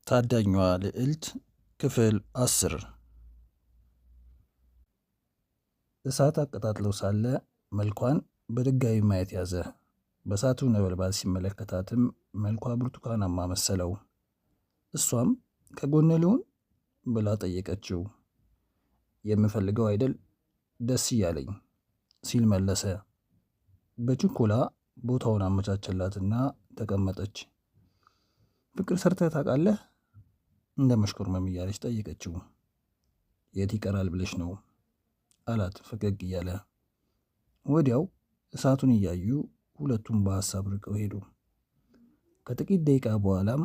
ታዳኟ ልዕልት ክፍል 10። እሳት አቀጣጥለው ሳለ መልኳን በድጋሚ ማየት ያዘ። በእሳቱ ነበልባል ሲመለከታትም መልኳ ብርቱካናማ መሰለው። እሷም ከጎነ ልሁን ብላ ጠየቀችው። የምፈልገው አይደል ደስ እያለኝ ሲል መለሰ። በችኮላ ቦታውን አመቻቸላትና ተቀመጠች። ፍቅር ሰርተህ ታውቃለህ? እንደ መሽኮርመም እያለች ጠየቀችው። የት ይቀራል ብለሽ ነው አላት ፈገግ እያለ። ወዲያው እሳቱን እያዩ ሁለቱም በሀሳብ ርቀው ሄዱ። ከጥቂት ደቂቃ በኋላም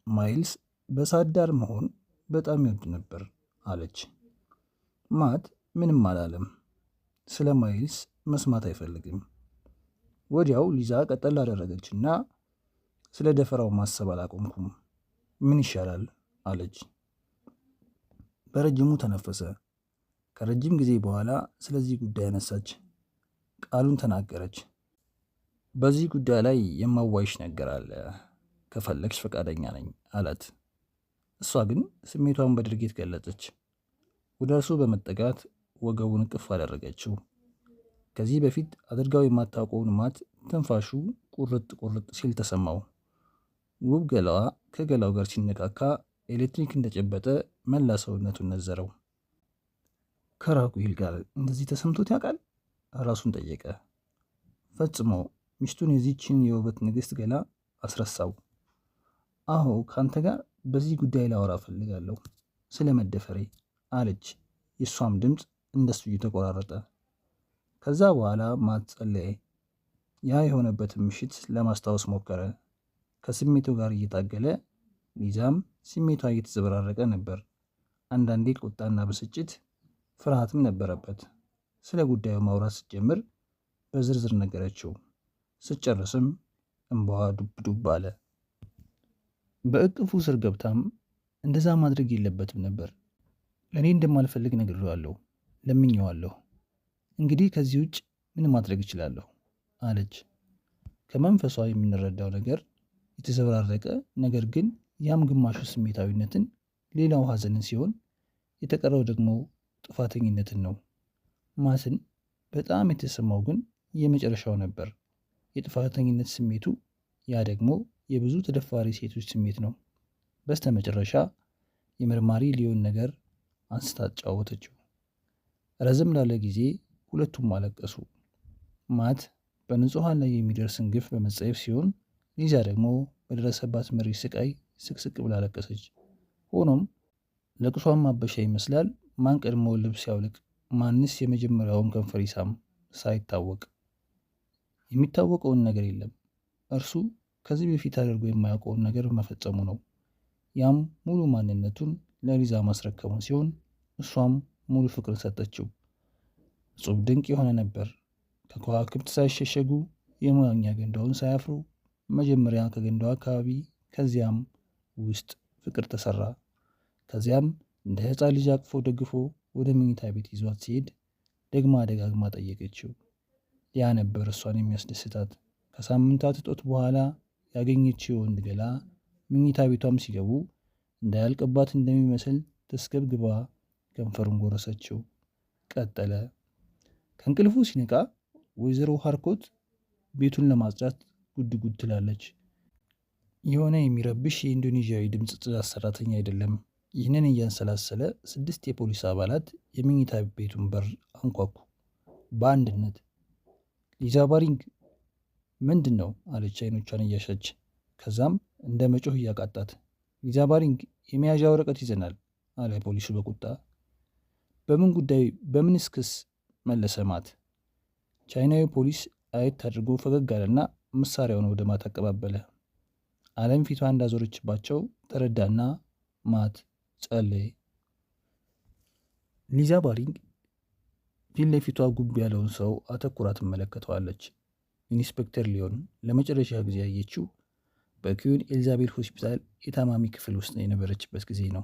ማይልስ በእሳት ዳር መሆን በጣም ይወድ ነበር አለች። ማት ምንም አላለም። ስለ ማይልስ መስማት አይፈልግም። ወዲያው ሊዛ ቀጠል አደረገችና ስለ ደፈራው ማሰብ አላቆምኩም፣ ምን ይሻላል አለች። በረጅሙ ተነፈሰ። ከረጅም ጊዜ በኋላ ስለዚህ ጉዳይ አነሳች። ቃሉን ተናገረች። በዚህ ጉዳይ ላይ የማዋይሽ ነገር አለ፣ ከፈለግሽ ፈቃደኛ ነኝ አላት። እሷ ግን ስሜቷን በድርጊት ገለጸች። ወደ እርሱ በመጠጋት ወገቡን እቅፍ አደረገችው። ከዚህ በፊት አድርጋው የማታውቀውን ማት ትንፋሹ ቁርጥ ቁርጥ ሲል ተሰማው። ውብ ገላዋ ከገላው ጋር ሲነካካ ኤሌክትሪክ እንደጨበጠ መላ ሰውነቱን ነዘረው። ከራጉኤል ጋር እንደዚህ ተሰምቶት ያውቃል? ራሱን ጠየቀ። ፈጽሞ ሚስቱን የዚችን የውበት ንግሥት ገላ አስረሳው። አዎ ከአንተ ጋር በዚህ ጉዳይ ላወራ ፈልጋለሁ፣ ስለ መደፈሬ አለች። የእሷም ድምፅ እንደሱ እየተቆራረጠ። ከዛ በኋላ ማት ጸለየ። ያ የሆነበትን ምሽት ለማስታወስ ሞከረ። ከስሜቱ ጋር እየታገለ ሊዛም ስሜቷ እየተዘበራረቀ ነበር። አንዳንዴ ቁጣና ብስጭት፣ ፍርሃትም ነበረበት። ስለ ጉዳዩ ማውራት ስትጀምር በዝርዝር ነገረችው። ስትጨርስም እንባዋ ዱብ ዱብ አለ። በእቅፉ ስር ገብታም እንደዛ ማድረግ የለበትም ነበር፣ ለእኔ እንደማልፈልግ ነግሬዋለሁ፣ ለምኜዋለሁ። እንግዲህ ከዚህ ውጭ ምን ማድረግ እችላለሁ አለች። ከመንፈሷ የምንረዳው ነገር የተዘበራረቀ ነገር ግን ያም ግማሹ ስሜታዊነትን፣ ሌላው ሐዘንን ሲሆን የተቀረው ደግሞ ጥፋተኝነትን ነው። ማትን በጣም የተሰማው ግን የመጨረሻው ነበር፣ የጥፋተኝነት ስሜቱ። ያ ደግሞ የብዙ ተደፋሪ ሴቶች ስሜት ነው። በስተ መጨረሻ የመርማሪ ሊዮን ነገር አንስታ አጫወተችው። ረዘም ላለ ጊዜ ሁለቱም አለቀሱ። ማት በንጹሐን ላይ የሚደርስን ግፍ በመጸየፍ ሲሆን፣ ሊዛ ደግሞ በደረሰባት መሪር ስቃይ ስቅስቅ ብላ አለቀሰች። ሆኖም ለቅሷን ማበሻ ይመስላል። ማን ቀድሞ ልብስ ያውልቅ፣ ማንስ የመጀመሪያውን ከንፈር ይሳም ሳይታወቅ። የሚታወቀውን ነገር የለም። እርሱ ከዚህ በፊት አድርጎ የማያውቀውን ነገር መፈጸሙ ነው። ያም ሙሉ ማንነቱን ለሊዛ ማስረከቡን ሲሆን፣ እሷም ሙሉ ፍቅር ሰጠችው። እጹብ ድንቅ የሆነ ነበር። ከከዋክብት ሳይሸሸጉ የመዋኛ ገንዳውን ሳያፍሩ መጀመሪያ ከገንዳው አካባቢ ከዚያም ውስጥ ፍቅር ተሰራ። ከዚያም እንደ ሕፃን ልጅ አቅፎ ደግፎ ወደ መኝታ ቤት ይዟት ሲሄድ ደግማ ደጋግማ ጠየቀችው። ያ ነበር እሷን የሚያስደስታት። ከሳምንታት እጦት በኋላ ያገኘችው ወንድ ገላ መኝታ ቤቷም ሲገቡ እንዳያልቅባት እንደሚመስል ተስገብግባ ከንፈሩን ጎረሰችው። ቀጠለ። ከእንቅልፉ ሲነቃ ወይዘሮ ሃርኮት ቤቱን ለማጽዳት ጉድ ጉድ ትላለች። የሆነ የሚረብሽ የኢንዶኔዥያዊ ድምፅ ጽዳት ሰራተኛ አይደለም። ይህንን እያንሰላሰለ 6 የፖሊስ አባላት የመኝታ ቤቱን በር አንኳኩ በአንድነት። ሊዛ ባሪንግ ምንድን ነው አለች አይኖቿን እያሸች። ከዛም እንደ መጮህ እያቃጣት ሊዛ ባሪንግ የመያዣ ወረቀት ይዘናል አለ ፖሊሱ በቁጣ። በምን ጉዳይ በምንስ ክስ መለሰ ማት። ቻይናዊ ፖሊስ አየት አድርጎ ፈገግ አለና መሳሪያውን ወደ ማት አቀባበለ። ዓለም ፊቷ እንዳዞረችባቸው ተረዳና ማት ጸለየ። ሊዛ ባሪንግ ፊት ለፊቷ ጉብ ያለውን ሰው አተኩራ ትመለከተዋለች። ኢንስፔክተር ሊዮን ለመጨረሻ ጊዜ ያየችው በኩዊን ኤልዛቤል ሆስፒታል የታማሚ ክፍል ውስጥ የነበረችበት ጊዜ ነው።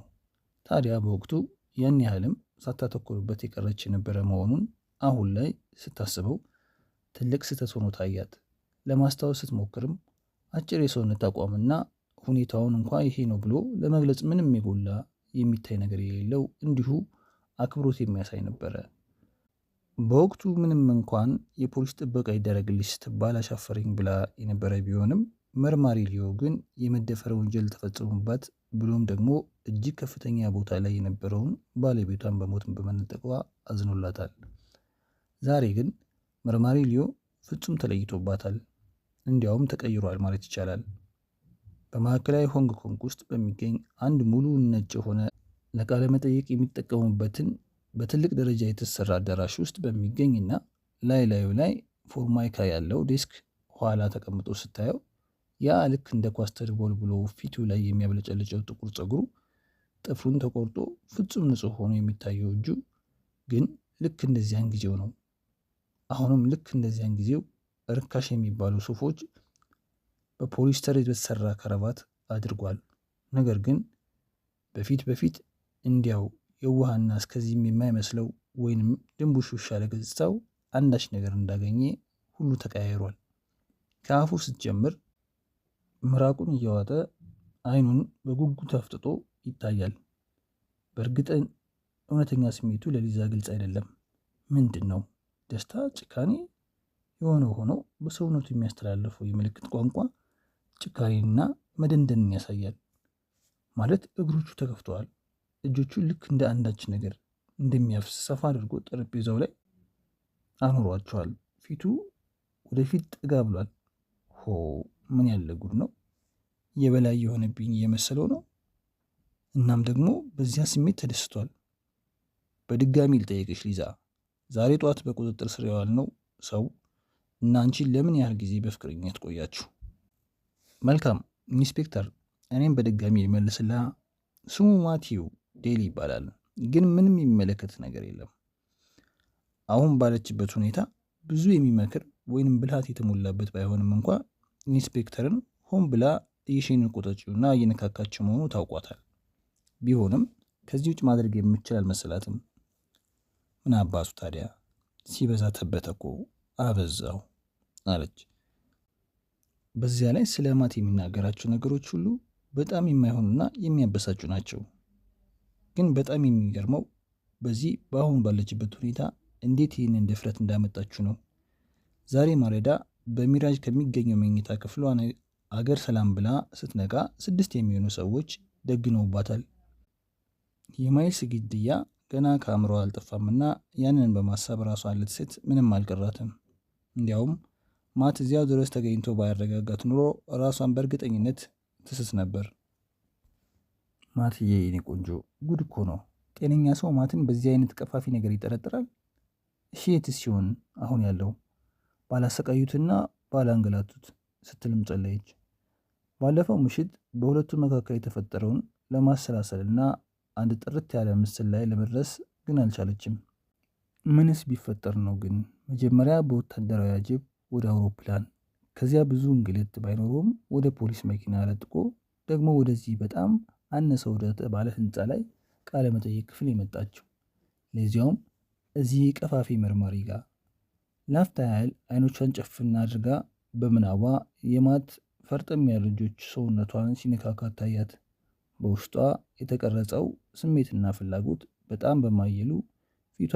ታዲያ በወቅቱ ያን ያህልም ሳታተኩርበት የቀረች የነበረ መሆኑን አሁን ላይ ስታስበው ትልቅ ስህተት ሆኖ ታያት። ለማስታወስ ስትሞክርም አጭር የሰውነት አቋምና ሁኔታውን እንኳ ይሄ ነው ብሎ ለመግለጽ ምንም የጎላ የሚታይ ነገር የሌለው እንዲሁ አክብሮት የሚያሳይ ነበረ። በወቅቱ ምንም እንኳን የፖሊስ ጥበቃ ይደረግልሽ ስትባል አሻፈረኝ ብላ የነበረ ቢሆንም መርማሪ ሊዮ ግን የመደፈር ወንጀል ተፈጽሞባት ብሎም ደግሞ እጅግ ከፍተኛ ቦታ ላይ የነበረውን ባለቤቷን በሞትን በመነጠቋ አዝኖላታል። ዛሬ ግን መርማሪ ሊዮ ፍጹም ተለይቶባታል። እንዲያውም ተቀይሯል ማለት ይቻላል። በማዕከላዊ ሆንግ ኮንግ ውስጥ በሚገኝ አንድ ሙሉ ነጭ የሆነ ለቃለ መጠየቅ የሚጠቀሙበትን በትልቅ ደረጃ የተሰራ አዳራሽ ውስጥ በሚገኝና ላዩ ላይ ፎርማይካ ያለው ዴስክ ኋላ ተቀምጦ ስታየው ያ ልክ እንደ ኳስ ተድቦልብሎ ፊቱ ላይ የሚያብለጨልጨው ጥቁር ፀጉሩ ጥፍሩን ተቆርጦ ፍጹም ንጹሕ ሆኖ የሚታየው እጁ ግን ልክ እንደዚያን ጊዜው ነው። አሁንም ልክ እንደዚያን ጊዜው ርካሽ የሚባሉ ሱፎች በፖሊስተር የተሰራ ከረባት አድርጓል። ነገር ግን በፊት እንዲያው የዋህና እስከዚህም የማይመስለው ወይንም ድንቡሽቡሽ ያለ ገጽታው አንዳች ነገር እንዳገኘ ሁሉ ተቀያይሯል። ከአፉ ስትጀምር ምራቁን እያዋጠ አይኑን በጉጉት አፍጥጦ ይታያል። በእርግጥ እውነተኛ ስሜቱ ለሊዛ ግልጽ አይደለም። ምንድን ነው? ደስታ? ጭካኔ? የሆነው ሆኖ በሰውነቱ የሚያስተላልፈው የምልክት ቋንቋ ጭካኔንና መደንደንን ያሳያል። ማለት እግሮቹ ተከፍተዋል። እጆቹ ልክ እንደ አንዳች ነገር እንደሚያፍስ ሰፋ አድርጎ ጠረጴዛው ላይ አኖሯቸዋል። ፊቱ ወደፊት ጠጋ ብሏል። ሆ ምን ያለ ጉድ ነው! የበላይ የሆነብኝ እየመሰለው ነው። እናም ደግሞ በዚያ ስሜት ተደስቷል። በድጋሚ ልጠይቅሽ ሊዛ፣ ዛሬ ጠዋት በቁጥጥር ስር የዋልነው ሰው እና አንቺን ለምን ያህል ጊዜ በፍቅረኝነት ቆያችሁ? መልካም ኢንስፔክተር፣ እኔም በድጋሚ ልመልስላ። ስሙ ማቲው ዴሊ ይባላል፣ ግን ምንም የሚመለከት ነገር የለም። አሁን ባለችበት ሁኔታ ብዙ የሚመክር ወይንም ብልሃት የተሞላበት ባይሆንም እንኳ ኢንስፔክተርን ሆን ብላ እየሸነቆጠችውና እየነካካችው መሆኑ ታውቋታል። ቢሆንም ከዚህ ውጭ ማድረግ የምችል አልመሰላትም። ምን አባቱ ታዲያ ሲበዛ ተበተኮ አበዛው አለች። በዚያ ላይ ስለ ማት የሚናገራቸው ነገሮች ሁሉ በጣም የማይሆኑና የሚያበሳጩ ናቸው። ግን በጣም የሚገርመው በዚህ በአሁን ባለችበት ሁኔታ እንዴት ይህንን ድፍረት እንዳመጣችሁ ነው። ዛሬ ማለዳ በሚራጅ ከሚገኘው መኝታ ክፍሏ አገር ሰላም ብላ ስትነቃ 6 የሚሆኑ ሰዎች ደግነውባታል። የማይልስ ግድያ ገና ከአእምሮ አልጠፋምና ያንን በማሰብ ራሷን ልትስት ምንም አልቀራትም። እንዲያውም ማት እዚያው ድረስ ተገኝቶ ባያረጋጋት ኑሮ ራሷን በእርግጠኝነት ትስት ነበር። ማትዬ የኔ ቆንጆ ጉድ እኮ ነው። ጤነኛ ሰው ማትን በዚህ አይነት ቀፋፊ ነገር ይጠረጥራል? እሺ የትስ ሲሆን አሁን ያለው? ባላሰቃዩትና ባላንገላቱት ስትልም ጸለየች። ባለፈው ምሽት በሁለቱ መካከል የተፈጠረውን ለማሰላሰልና አንድ ጥርት ያለ ምስል ላይ ለመድረስ ግን አልቻለችም። ምንስ ቢፈጠር ነው ግን? መጀመሪያ በወታደራዊ አጀብ ወደ አውሮፕላን፣ ከዚያ ብዙ እንግልት ባይኖረውም ወደ ፖሊስ መኪና ለጥቆ ደግሞ ወደዚህ በጣም አነሰ ወደ ተባለ ህንፃ ላይ ቃለ መጠይቅ ክፍል የመጣችው፣ ለዚያውም እዚህ ቀፋፊ መርማሪ ጋር። ላፍታ ያህል አይኖቿን ጨፍና አድርጋ በምናቧ የማት ፈርጠም ያሉ እጆች ሰውነቷን ሲነካካ ታያት። በውስጧ የተቀረጸው ስሜትና ፍላጎት በጣም በማየሉ ፊቷ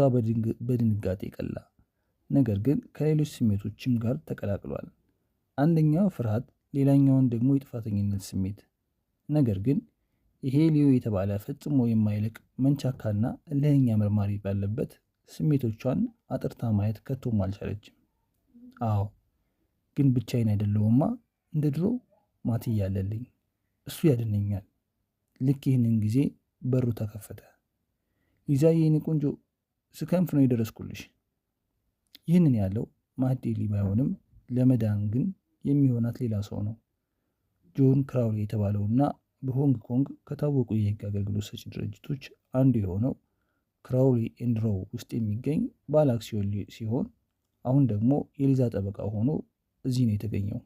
በድንጋጤ ቀላ። ነገር ግን ከሌሎች ስሜቶችም ጋር ተቀላቅሏል። አንደኛው ፍርሃት፣ ሌላኛውን ደግሞ የጥፋተኝነት ስሜት። ነገር ግን ይሄ ሊዮ የተባለ ፈጽሞ የማይልቅ መንቻካና እልህኛ መርማሪ ባለበት ስሜቶቿን አጥርታ ማየት ከቶም አልቻለችም። አዎ ግን ብቻዬን አይደለሁማ። እንደ ድሮ ማት እያለልኝ እሱ ያድነኛል። ልክ ይህንን ጊዜ በሩ ተከፈተ። ሊዛዬ የኔ ቆንጆ ስከንፍ ነው የደረስኩልሽ። ይህንን ያለው ማት ዴሊ ባይሆንም ለመዳን ግን የሚሆናት ሌላ ሰው ነው። ጆን ክራውሊ የተባለውና በሆንግ ኮንግ ከታወቁ የህግ አገልግሎት ሰጪ ድርጅቶች አንዱ የሆነው ክራውሊ ኤንድ ሮው ውስጥ የሚገኝ ባለ አክሲዮን ሲሆን አሁን ደግሞ የሊዛ ጠበቃ ሆኖ እዚህ ነው የተገኘው።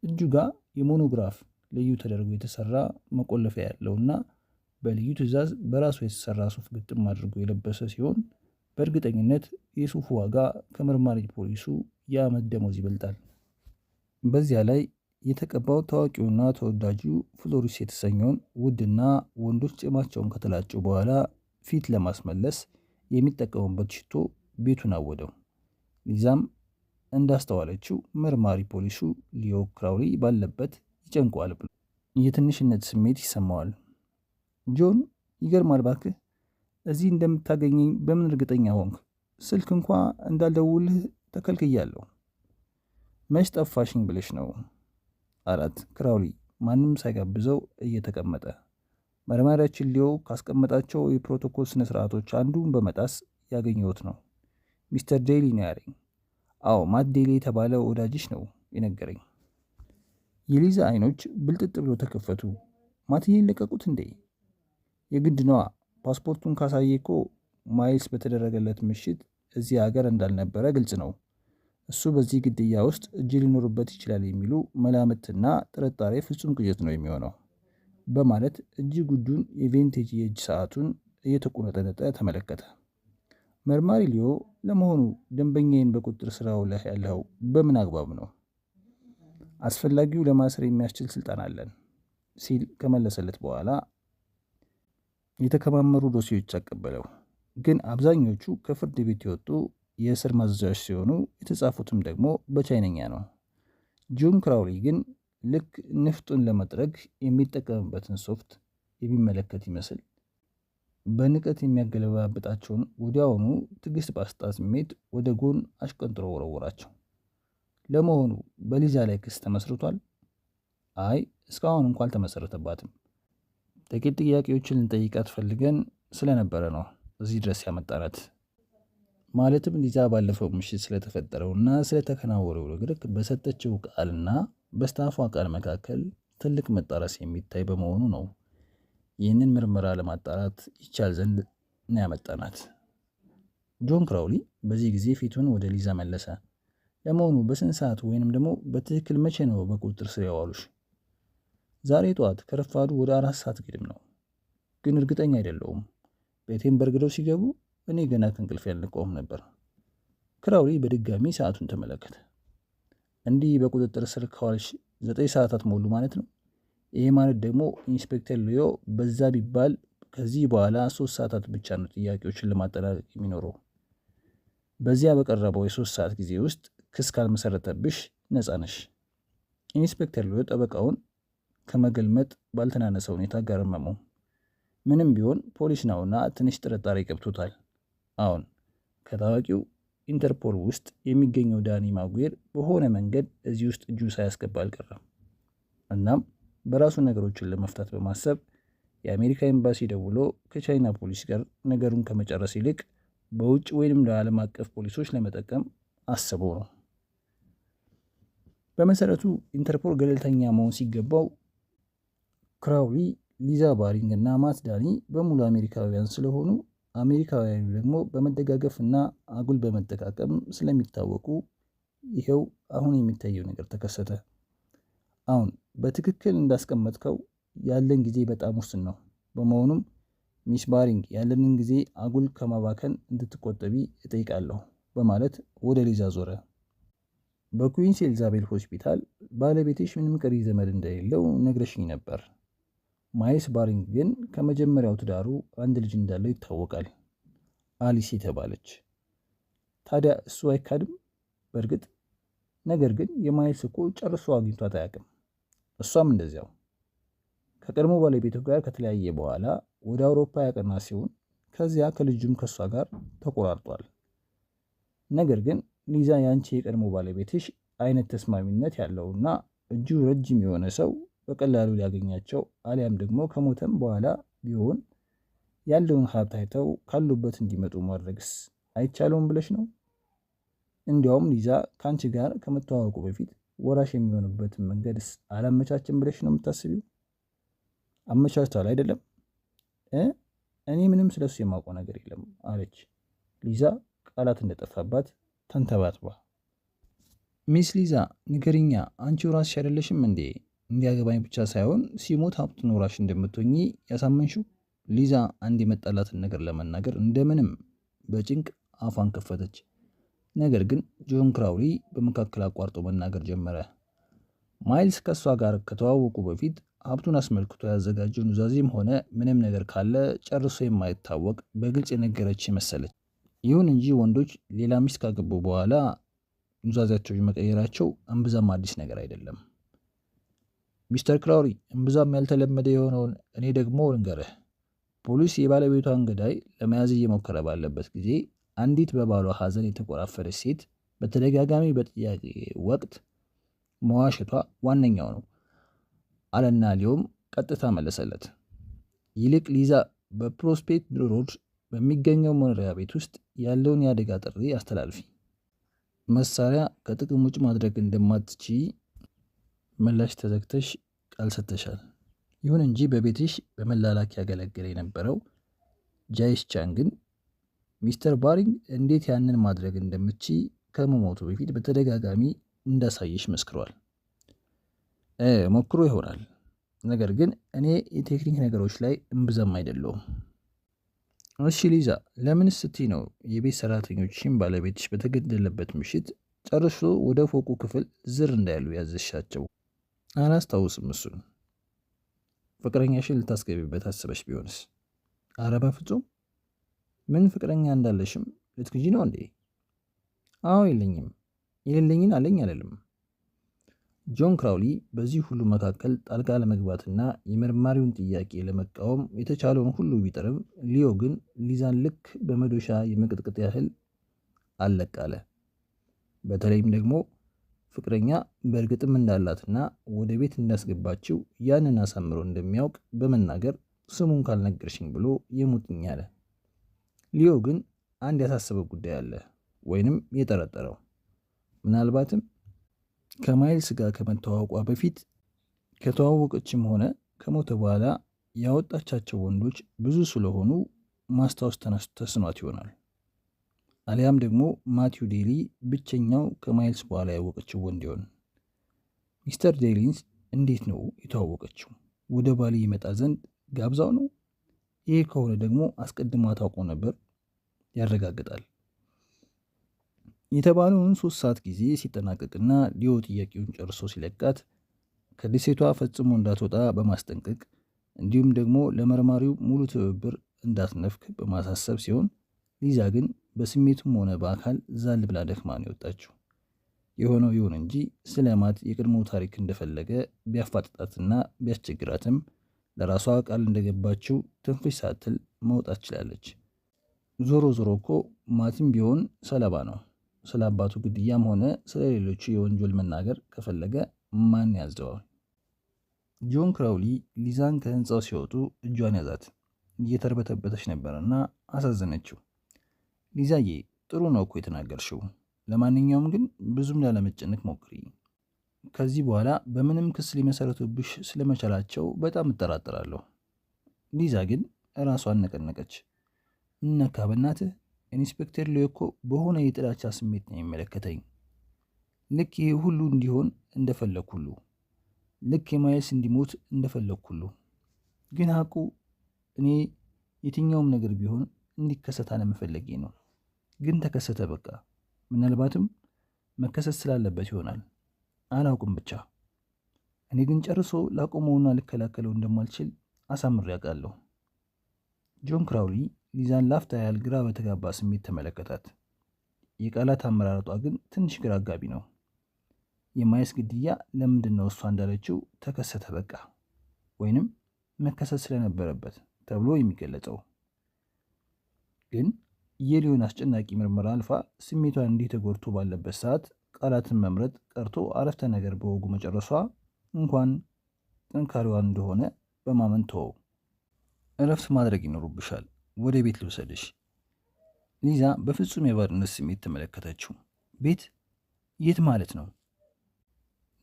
እጁ ጋር የሞኖግራፍ ልዩ ተደርጎ የተሰራ መቆለፊያ ያለውና በልዩ ትዕዛዝ በራሱ የተሰራ ሱፍ ግጥም አድርጎ የለበሰ ሲሆን በእርግጠኝነት የሱፉ ዋጋ ከመርማሪ ፖሊሱ የዓመት ደሞዝ ይበልጣል። በዚያ ላይ የተቀባው ታዋቂውና ተወዳጁ ፍሎሪስ የተሰኘውን ውድና ወንዶች ጺማቸውን ከተላጩ በኋላ ፊት ለማስመለስ የሚጠቀሙበት ሽቶ ቤቱን አወደው። ሊዛም እንዳስተዋለችው መርማሪ ፖሊሱ ሊዮ ክራውሊ ባለበት ይጨንቋል ብሎ የትንሽነት ስሜት ይሰማዋል። ጆን ይገርማል ባክህ፣ እዚህ እንደምታገኘኝ በምን እርግጠኛ ሆንክ? ስልክ እንኳ እንዳልደውልህ ተከልክያለሁ። መች ጠፋሽኝ ብለሽ ነው አላት ክራውሊ ማንም ሳይጋብዘው እየተቀመጠ። መርማሪያችን ሊዮ ካስቀመጣቸው የፕሮቶኮል ስነ ስርዓቶች አንዱን በመጣስ ያገኘሁት ነው። ሚስተር ዴይሊ ነው ያለኝ። አዎ ማት ዴይሊ የተባለ ወዳጅሽ ነው የነገረኝ። የሊዛ አይኖች ብልጥጥ ብሎ ተከፈቱ። ማትዬን ለቀቁት እንዴ? የግድ ነዋ። ፓስፖርቱን ካሳየ እኮ ማይልስ በተደረገለት ምሽት እዚህ ሀገር እንዳልነበረ ግልጽ ነው። እሱ በዚህ ግድያ ውስጥ እጅ ሊኖርበት ይችላል የሚሉ መላምትና ጥርጣሬ ፍጹም ቅዠት ነው የሚሆነው በማለት እጅግ ውዱን የቬንቴጅ የእጅ ሰዓቱን እየተቆነጠነጠ ተመለከተ። መርማሪ ሊዮ ለመሆኑ ደንበኛዬን በቁጥጥር ስር አውለህ ያለው በምን አግባብ ነው? አስፈላጊው ለማሰር የሚያስችል ስልጣን አለን ሲል ከመለሰለት በኋላ የተከማመሩ ዶሴዎች አቀበለው። ግን አብዛኞቹ ከፍርድ ቤት የወጡ የእስር ማዘዣዎች ሲሆኑ የተጻፉትም ደግሞ በቻይነኛ ነው። ጆን ክራውሊ ግን ልክ ንፍጡን ለመጥረግ የሚጠቀምበትን ሶፍት የሚመለከት ይመስል በንቀት የሚያገለባብጣቸውን ወዲያውኑ ትዕግስት ባስጣ ስሜት ወደ ጎን አሽቀንጥሮ ወረወራቸው። ለመሆኑ በሊዛ ላይ ክስ ተመስርቷል? አይ እስካሁን እንኳን አልተመሰረተባትም። ጥቂት ጥያቄዎችን ልንጠይቃት ፈልገን ስለነበረ ነው እዚህ ድረስ ያመጣናት። ማለትም ሊዛ ባለፈው ምሽት ስለተፈጠረውና ስለተከናወረው ነገር በሰጠችው ቃልና በስታፏ ቃል መካከል ትልቅ መጣረስ የሚታይ በመሆኑ ነው። ይህንን ምርመራ ለማጣራት ይቻል ዘንድ ነው ያመጣናት። ጆን ክራውሊ በዚህ ጊዜ ፊቱን ወደ ሊዛ መለሰ። ለመሆኑ በስንት ሰዓት ወይንም ደግሞ በትክክል መቼ ነው በቁጥጥር ስር ያዋሉሽ? ዛሬ ጠዋት ከረፋዱ ወደ 4 ሰዓት ግድም ነው፣ ግን እርግጠኛ አይደለሁም። ቤቴን በርግደው ሲገቡ እኔ ገና ከእንቅልፍ ያልነቃሁም ነበር። ክራውሊ በድጋሚ ሰዓቱን ተመለከተ። እንዲህ በቁጥጥር ስር ከዋልሽ 9 ሰዓታት ሞሉ ማለት ነው። ይሄ ማለት ደግሞ ኢንስፔክተር ሊዮ በዛ ቢባል ከዚህ በኋላ 3 ሰዓታት ብቻ ነው ጥያቄዎችን ለማጠናቀቅ የሚኖረው። በዚያ በቀረበው የ3 ሰዓት ጊዜ ውስጥ ክስ ካልመሰረተብሽ ነፃ ነሽ። ኢንስፔክተር ሊዮ ጠበቃውን ከመገልመጥ ባልተናነሰ ሁኔታ ገረመመው። ምንም ቢሆን ፖሊስ ነውና ትንሽ ጥርጣሬ ገብቶታል። አሁን ከታዋቂው ኢንተርፖል ውስጥ የሚገኘው ዳኒ ማጉዌር በሆነ መንገድ እዚህ ውስጥ እጁ ሳያስገባ አልቀረም። እናም በራሱ ነገሮችን ለመፍታት በማሰብ የአሜሪካ ኤምባሲ ደውሎ ከቻይና ፖሊስ ጋር ነገሩን ከመጨረስ ይልቅ በውጭ ወይንም ለዓለም አቀፍ ፖሊሶች ለመጠቀም አስበው ነው። በመሰረቱ ኢንተርፖል ገለልተኛ መሆን ሲገባው ክራውሊ፣ ሊዛ ባሪንግ እና ማት ዳኒ በሙሉ አሜሪካውያን ስለሆኑ አሜሪካውያኑ ደግሞ በመደጋገፍ እና አጉል በመጠቃቀም ስለሚታወቁ ይሄው አሁን የሚታየው ነገር ተከሰተ። አሁን በትክክል እንዳስቀመጥከው ያለን ጊዜ በጣም ውስን ነው። በመሆኑም ሚስ ባሪንግ ያለንን ጊዜ አጉል ከማባከን እንድትቆጠቢ እጠይቃለሁ በማለት ወደ ሊዛ ዞረ። በኩዊንስ ኤልዛቤል ሆስፒታል ባለቤትሽ ምንም ቀሪ ዘመድ እንደሌለው ነግረሽኝ ነበር። ማይልስ ባሪንግ ግን ከመጀመሪያው ትዳሩ አንድ ልጅ እንዳለው ይታወቃል፣ አሊስ የተባለች። ታዲያ እሱ አይካድም በእርግጥ። ነገር ግን የማይልስ እኮ ጨርሶ አግኝቷት አያውቅም። እሷም እንደዚያው። ከቀድሞ ባለቤቱ ጋር ከተለያየ በኋላ ወደ አውሮፓ ያቀና ሲሆን ከዚያ ከልጁም ከእሷ ጋር ተቆራርጧል። ነገር ግን ሊዛ ያንቺ የቀድሞ ባለቤትሽ አይነት ተስማሚነት ያለውና እጁ ረጅም የሆነ ሰው በቀላሉ ሊያገኛቸው አሊያም ደግሞ ከሞተም በኋላ ቢሆን ያለውን ሀብት አይተው ካሉበት እንዲመጡ ማድረግስ አይቻለውም ብለሽ ነው? እንዲያውም ሊዛ ከአንቺ ጋር ከመተዋወቁ በፊት ወራሽ የሚሆንበትን መንገድስ አላመቻችን ብለሽ ነው የምታስቢው? አመቻችቷል አይደለም? እኔ ምንም ስለሱ የማውቀው ነገር የለም አለች ሊዛ ቃላት እንደጠፋባት ተንተባትባ። ሚስ ሊዛ ንገሪኛ፣ አንቺው ራስሽ አይደለሽም እንዴ እንዲያገባኝ ብቻ ሳይሆን ሲሞት ሀብት ኖራሽ እንደምትሆኚ ያሳመንሽው? ሊዛ አንድ የመጣላትን ነገር ለመናገር እንደምንም በጭንቅ አፏን ከፈተች። ነገር ግን ጆን ክራውሊ በመካከል አቋርጦ መናገር ጀመረ። ማይልስ ከእሷ ጋር ከተዋወቁ በፊት ሀብቱን አስመልክቶ ያዘጋጀው ኑዛዜም ሆነ ምንም ነገር ካለ ጨርሶ የማይታወቅ በግልጽ የነገረች መሰለች። ይሁን እንጂ ወንዶች ሌላ ሚስት ካገቡ በኋላ ኑዛዜያቸውን መቀየራቸው እምብዛም አዲስ ነገር አይደለም። ሚስተር ክራውሪ፣ እምብዛም ያልተለመደ የሆነውን እኔ ደግሞ ልንገርህ። ፖሊስ የባለቤቷን ገዳይ ለመያዝ እየሞከረ ባለበት ጊዜ አንዲት በባሏ ሐዘን የተቆራፈደች ሴት በተደጋጋሚ በጥያቄ ወቅት መዋሸቷ ዋነኛው ነው አለና ሊዮም ቀጥታ መለሰለት። ይልቅ ሊዛ በፕሮስፔክት ሮድ በሚገኘው መኖሪያ ቤት ውስጥ ያለውን የአደጋ ጥሪ አስተላልፊ። መሳሪያ ከጥቅም ውጭ ማድረግ እንደማትችይ ምላሽ ተዘግተሽ ቃል ሰጥተሻል። ይሁን እንጂ በቤትሽ በመላላክ ያገለግል የነበረው ጃይስ ቻን ግን ሚስተር ባሪንግ እንዴት ያንን ማድረግ እንደምትችይ ከመሞቱ በፊት በተደጋጋሚ እንዳሳየሽ መስክሯል። ሞክሮ ይሆናል፣ ነገር ግን እኔ የቴክኒክ ነገሮች ላይ እምብዛም አይደለሁም። እሺ ሊዛ፣ ለምን ስትይ ነው የቤት ሰራተኞችሽን ባለቤትሽ በተገደለበት ምሽት ጨርሶ ወደ ፎቁ ክፍል ዝር እንዳያሉ ያዘሻቸው? አላስታውስም። እሱን ፍቅረኛሽን ልታስገቢበት አስበሽ ቢሆንስ? አረ በፍጹም። ምን ፍቅረኛ እንዳለሽም ልትክጂ ነው እንዴ? አዎ የለኝም። የሌለኝን አለኝ አልልም። ጆን ክራውሊ በዚህ ሁሉ መካከል ጣልቃ ለመግባትና የመርማሪውን ጥያቄ ለመቃወም የተቻለውን ሁሉ ቢጥርም ሊዮ ግን ሊዛን ልክ በመዶሻ የመቅጥቀጥ ያህል አለቃለ። በተለይም ደግሞ ፍቅረኛ በእርግጥም እንዳላትና ወደ ቤት እንዳስገባችው ያንን አሳምሮ እንደሚያውቅ በመናገር ስሙን ካልነገርሽኝ ብሎ የሙጥኝ አለ። ሊዮ ግን አንድ ያሳሰበው ጉዳይ አለ፣ ወይንም የጠረጠረው ምናልባትም ከማይልስ ጋር ከመተዋወቋ በፊት ከተዋወቀችም ሆነ ከሞተ በኋላ ያወጣቻቸው ወንዶች ብዙ ስለሆኑ ማስታወስ ተስኗት ይሆናል። አሊያም ደግሞ ማቲው ዴሊ ብቸኛው ከማይልስ በኋላ ያወቀችው ወንድ ይሆን። ሚስተር ዴሊንስ እንዴት ነው የተዋወቀችው? ወደ ባሊ ይመጣ ዘንድ ጋብዛው ነው? ይህ ከሆነ ደግሞ አስቀድማ ታውቆ ነበር ያረጋግጣል። የተባለውን 3 ሰዓት ጊዜ ሲጠናቀቅና ሊዮ ጥያቄውን ጨርሶ ሲለቃት ከደሴቷ ፈጽሞ እንዳትወጣ በማስጠንቀቅ እንዲሁም ደግሞ ለመርማሪው ሙሉ ትብብር እንዳትነፍክ በማሳሰብ ሲሆን፣ ሊዛ ግን በስሜቱም ሆነ በአካል ዛል ብላ ደክማ ነው የወጣችው። የሆነው ይሁን እንጂ ስለ ማት የቅድሞ ታሪክ እንደፈለገ ቢያፋጥጣትና ቢያስቸግራትም ለራሷ ቃል እንደገባችው ትንፍሽ ሳትል መውጣት ችላለች። ዞሮ ዞሮ እኮ ማትም ቢሆን ሰለባ ነው። ስለ አባቱ ግድያም ሆነ ስለ ሌሎቹ የወንጀል መናገር ከፈለገ ማን ያዘዋል? ጆን ክራውሊ ሊዛን ከህንፃው ሲወጡ እጇን ያዛት። እየተርበተበተች ነበርና አሳዘነችው። ሊዛዬ፣ ጥሩ ነው እኮ የተናገርሽው። ለማንኛውም ግን ብዙም ላለመጨነቅ ሞክሪ። ከዚህ በኋላ በምንም ክስ ሊመሰረቱብሽ ስለመቻላቸው በጣም እጠራጠራለሁ። ሊዛ ግን ራሷን ነቀነቀች። እነካ በእናትህ ኢንስፔክተር ሊዮ እኮ በሆነ የጥላቻ ስሜት ነው የሚመለከተኝ። ልክ ይሄ ሁሉ እንዲሆን እንደፈለግ ሁሉ፣ ልክ የማይልስ እንዲሞት እንደፈለግ ሁሉ። ግን ሀቁ እኔ የትኛውም ነገር ቢሆን እንዲከሰት አለመፈለጌ ነው። ግን ተከሰተ በቃ። ምናልባትም መከሰት ስላለበት ይሆናል፣ አላውቅም ብቻ። እኔ ግን ጨርሶ ላቆመውና ልከላከለው እንደማልችል አሳምሬ ያውቃለሁ። ጆን ክራውሊ ሊዛን ላፍታ ያህል ግራ በተጋባ ስሜት ተመለከታት። የቃላት አመራረጧ ግን ትንሽ ግራ አጋቢ ነው። የማይልስ ግድያ ለምንድን ነው እሷ እንዳለችው ተከሰተ በቃ ወይንም መከሰት ስለነበረበት ተብሎ የሚገለጸው? ግን የሊዮን አስጨናቂ ምርመራ አልፋ ስሜቷን እንዲህ ተጎድቶ ባለበት ሰዓት ቃላትን መምረጥ ቀርቶ አረፍተ ነገር በወጉ መጨረሷ እንኳን ጥንካሬዋን እንደሆነ በማመን ተወው። እረፍት ማድረግ ይኖሩብሻል። ወደ ቤት ልውሰድሽ። ሊዛ በፍጹም የባርነት ስሜት ተመለከተችው። ቤት? የት ማለት ነው?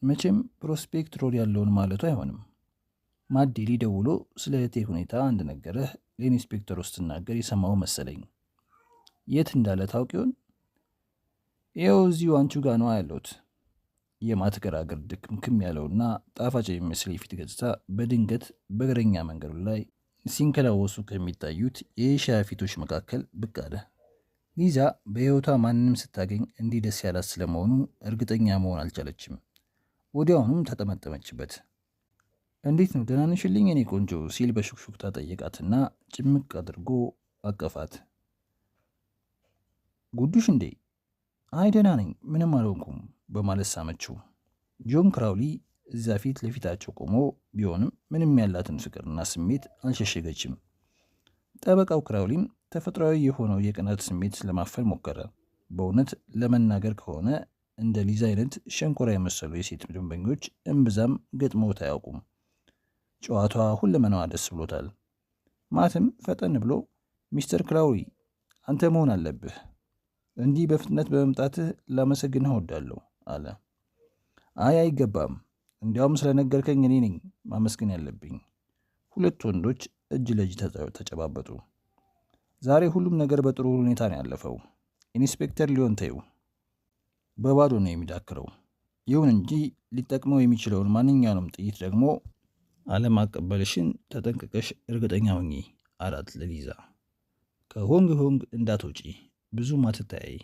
መቼም ፕሮስፔክት ሮድ ያለውን ማለቱ አይሆንም። ማዴሊ ደውሎ ስለ እህቴ ሁኔታ እንደነገረህ ለኢንስፔክተሩ ስትናገር የሰማው መሰለኝ። የት እንዳለ ታውቅ ይሆን? ይኸው እዚሁ አንቺው ጋ ነው ያለሁት። የማትገራገር ድክምክም ያለውና ጣፋጭ የሚመስል የፊት ገጽታ በድንገት በእግረኛ መንገዱ ላይ ሲንከላወሱ ከሚታዩት የኤሽያ ፊቶች መካከል ብቅ አለ። ሊዛ በሕይወቷ ማንንም ስታገኝ እንዲህ ደስ ያላት ስለመሆኑ እርግጠኛ መሆን አልቻለችም። ወዲያውኑም ተጠመጠመችበት። እንዴት ነው ደህና ነሽልኝ የኔ ቆንጆ ሲል በሹክሹክታ ጠየቃትና ጭምቅ አድርጎ አቀፋት። ጉዱሽ እንዴ? አይ ደህና ነኝ ምንም አልሆንኩም በማለት ሳመችው። ጆን ክራውሊ እዚያ ፊት ለፊታቸው ቆሞ ቢሆንም ምንም ያላትን ፍቅርና ስሜት አልሸሸገችም። ጠበቃው ክራውሊም ተፈጥሯዊ የሆነው የቅናት ስሜት ለማፈን ሞከረ። በእውነት ለመናገር ከሆነ እንደ ሊዛ አይነት ሸንኮራ የመሰሉ የሴት ደንበኞች እምብዛም ገጥመውት አያውቁም። ጨዋታዋ ሁለመናዋ ደስ ብሎታል። ማትም ፈጠን ብሎ ሚስተር ክራውሊ አንተ መሆን አለብህ፣ እንዲህ በፍጥነት በመምጣትህ ላመሰግንህ እወዳለሁ አለ። አይ አይገባም፣ እንዲያውም ስለነገርከኝ እኔ ነኝ ማመስገን ያለብኝ። ሁለት ወንዶች እጅ ለእጅ ተጨባበጡ። ዛሬ ሁሉም ነገር በጥሩ ሁኔታ ነው ያለፈው። ኢንስፔክተር ሊዮን ተይው በባዶ ነው የሚዳክረው። ይሁን እንጂ ሊጠቅመው የሚችለውን ማንኛውንም ጥይት ደግሞ አለማቀበልሽን ተጠንቅቀሽ እርግጠኛ ሁኚ አላት ለሊዛ። ከሆንግ ሆንግ እንዳትወጪ፣ ብዙም አትተያይ፣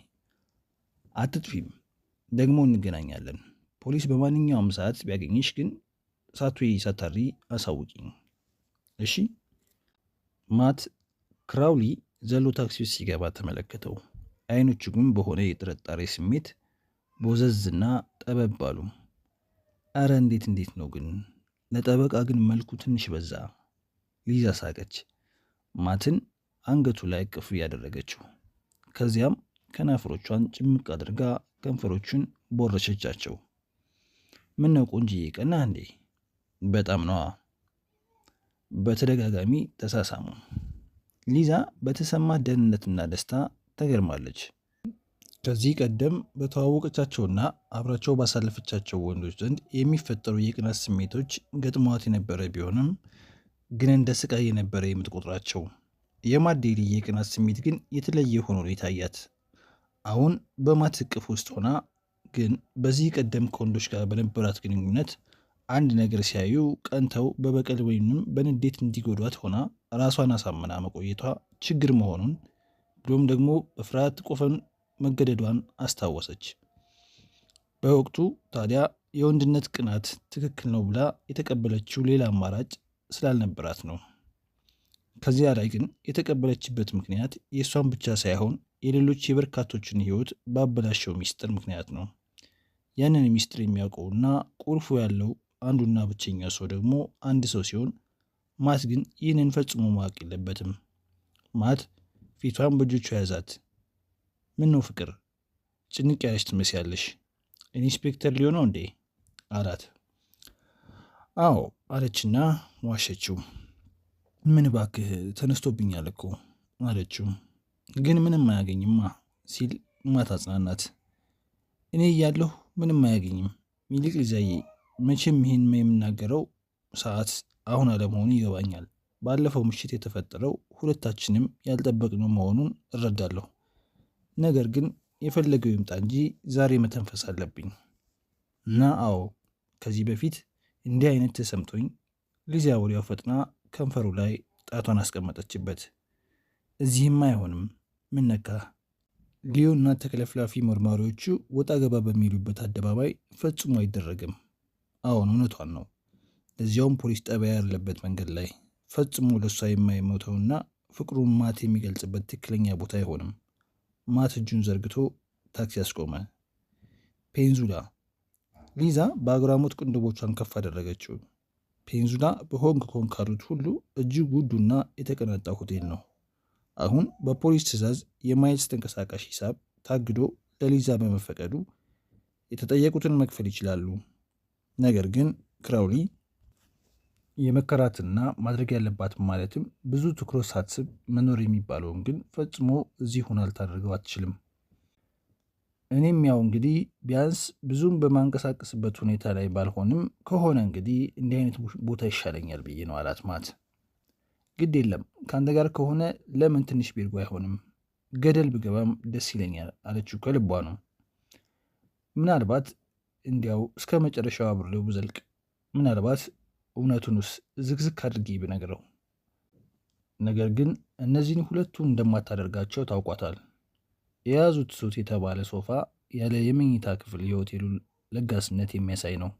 አትጥፊም፣ ደግሞ እንገናኛለን። ፖሊስ በማንኛውም ሰዓት ቢያገኝሽ ግን ሳትይ ሳታሪ አሳውቂኝ እሺ። ማት ክራውሊ ዘሎ ታክሲ ውስጥ ሲገባ ተመለከተው። አይኖቹ ግን በሆነ የጥርጣሬ ስሜት ቦዘዝና ጠበብ አሉ። አረ እንዴት ነው ግን ለጠበቃ ግን መልኩ ትንሽ በዛ። ሊዛ ሳቀች፣ ማትን አንገቱ ላይ እቅፍ ያደረገችው። ከዚያም ከናፍሮቿን ጭምቅ አድርጋ ከንፈሮቹን ቦረሸቻቸው። ምነው ቆንጂዬ ቀናህ እንዴ? በጣም ነዋ። በተደጋጋሚ ተሳሳሙ። ሊዛ በተሰማት ደህንነትና ደስታ ተገርማለች። ከዚህ ቀደም በተዋወቀቻቸውና አብራቸው ባሳለፈቻቸው ወንዶች ዘንድ የሚፈጠሩ የቅናት ስሜቶች ገጥሟት የነበረ ቢሆንም ግን እንደ ስቃይ የነበረ የምትቆጥራቸው። የማዴሊ የቅናት ስሜት ግን የተለየ ሆኖ የታያት አሁን በማት እቅፍ ውስጥ ሆና ግን በዚህ ቀደም ከወንዶች ጋር በነበራት ግንኙነት አንድ ነገር ሲያዩ ቀንተው በበቀል ወይንም በንዴት እንዲጎዷት ሆና ራሷን አሳምና መቆየቷ ችግር መሆኑን ብሎም ደግሞ በፍርሃት ቆፈን መገደዷን አስታወሰች። በወቅቱ ታዲያ የወንድነት ቅናት ትክክል ነው ብላ የተቀበለችው ሌላ አማራጭ ስላልነበራት ነው። ከዚያ ላይ ግን የተቀበለችበት ምክንያት የእሷን ብቻ ሳይሆን የሌሎች የበርካቶችን ሕይወት ባበላሸው ሚስጥር ምክንያት ነው። ያንን ሚስጥር የሚያውቀውና ቁልፉ ያለው አንዱና ብቸኛ ሰው ደግሞ አንድ ሰው ሲሆን ማት ግን ይህንን ፈጽሞ ማወቅ የለበትም። ማት ፊቷን በእጆቿ ያዛት። ምን ነው ፍቅር ጭንቅ ያለች ትመስያለሽ፣ ኢንስፔክተር ሊሆነው እንዴ አላት። አዎ አለችና ዋሸችው። ምን ባክህ ተነስቶብኛል እኮ አለችው። ግን ምንም አያገኝማ ሲል ማት አጽናናት። እኔ እያለሁ ምንም አያገኝም። ሚልቅ ሊዛዬ መቼም ይህን የምናገረው ሰዓት አሁን አለመሆኑ ይገባኛል። ባለፈው ምሽት የተፈጠረው ሁለታችንም ያልጠበቅነው መሆኑን እረዳለሁ። ነገር ግን የፈለገው ይምጣ እንጂ ዛሬ መተንፈስ አለብኝ እና አዎ ከዚህ በፊት እንዲህ አይነት ተሰምቶኝ። ሊዛ ወዲያው ፈጥና ከንፈሩ ላይ ጣቷን አስቀመጠችበት። እዚህም አይሆንም፣ ምን ነካ? ሊዮና ተከለፍላፊ መርማሪዎቹ ወጣ ገባ በሚሉበት አደባባይ ፈጽሞ አይደረግም። አዎን እውነቷን ነው። ለዚያውም ፖሊስ ጣቢያ ያለበት መንገድ ላይ ፈጽሞ ለሷ የማይሞተውና ፍቅሩን ማት የሚገልጽበት ትክክለኛ ቦታ አይሆንም። ማት እጁን ዘርግቶ ታክሲ አስቆመ። ፔንዙላ። ሊዛ በአግራሞት ቅንድቦቿን ከፍ አደረገችው። ፔንዙላ በሆንግ ኮንግ ካሉት ሁሉ እጅግ ውዱና የተቀናጣ ሆቴል ነው። አሁን በፖሊስ ትዕዛዝ የማይልስ ተንቀሳቃሽ ሂሳብ ታግዶ ለሊዛ በመፈቀዱ የተጠየቁትን መክፈል ይችላሉ። ነገር ግን ክራውሊ የመከራትና ማድረግ ያለባት ማለትም ብዙ ትኩረት ሳትስብ መኖር የሚባለውን ግን ፈጽሞ እዚህ ሆና ልታደርገው አትችልም። እኔም ያው እንግዲህ ቢያንስ ብዙም በማንቀሳቀስበት ሁኔታ ላይ ባልሆንም ከሆነ እንግዲህ እንዲህ አይነት ቦታ ይሻለኛል ብዬ ነው አላት ማት። ግድ የለም ከአንተ ጋር ከሆነ ለምን ትንሽ ቤርጎ አይሆንም? ገደል ብገባም ደስ ይለኛል አለችው ከልቧ ነው። ምናልባት እንዲያው እስከ መጨረሻው አብሬው ብዘልቅ፣ ምናልባት እውነቱንስ ዝግዝግ አድርጌ ብነግረው። ነገር ግን እነዚህን ሁለቱን እንደማታደርጋቸው ታውቋታል። የያዙት ሱት የተባለ ሶፋ ያለ የመኝታ ክፍል የሆቴሉ ለጋስነት የሚያሳይ ነው።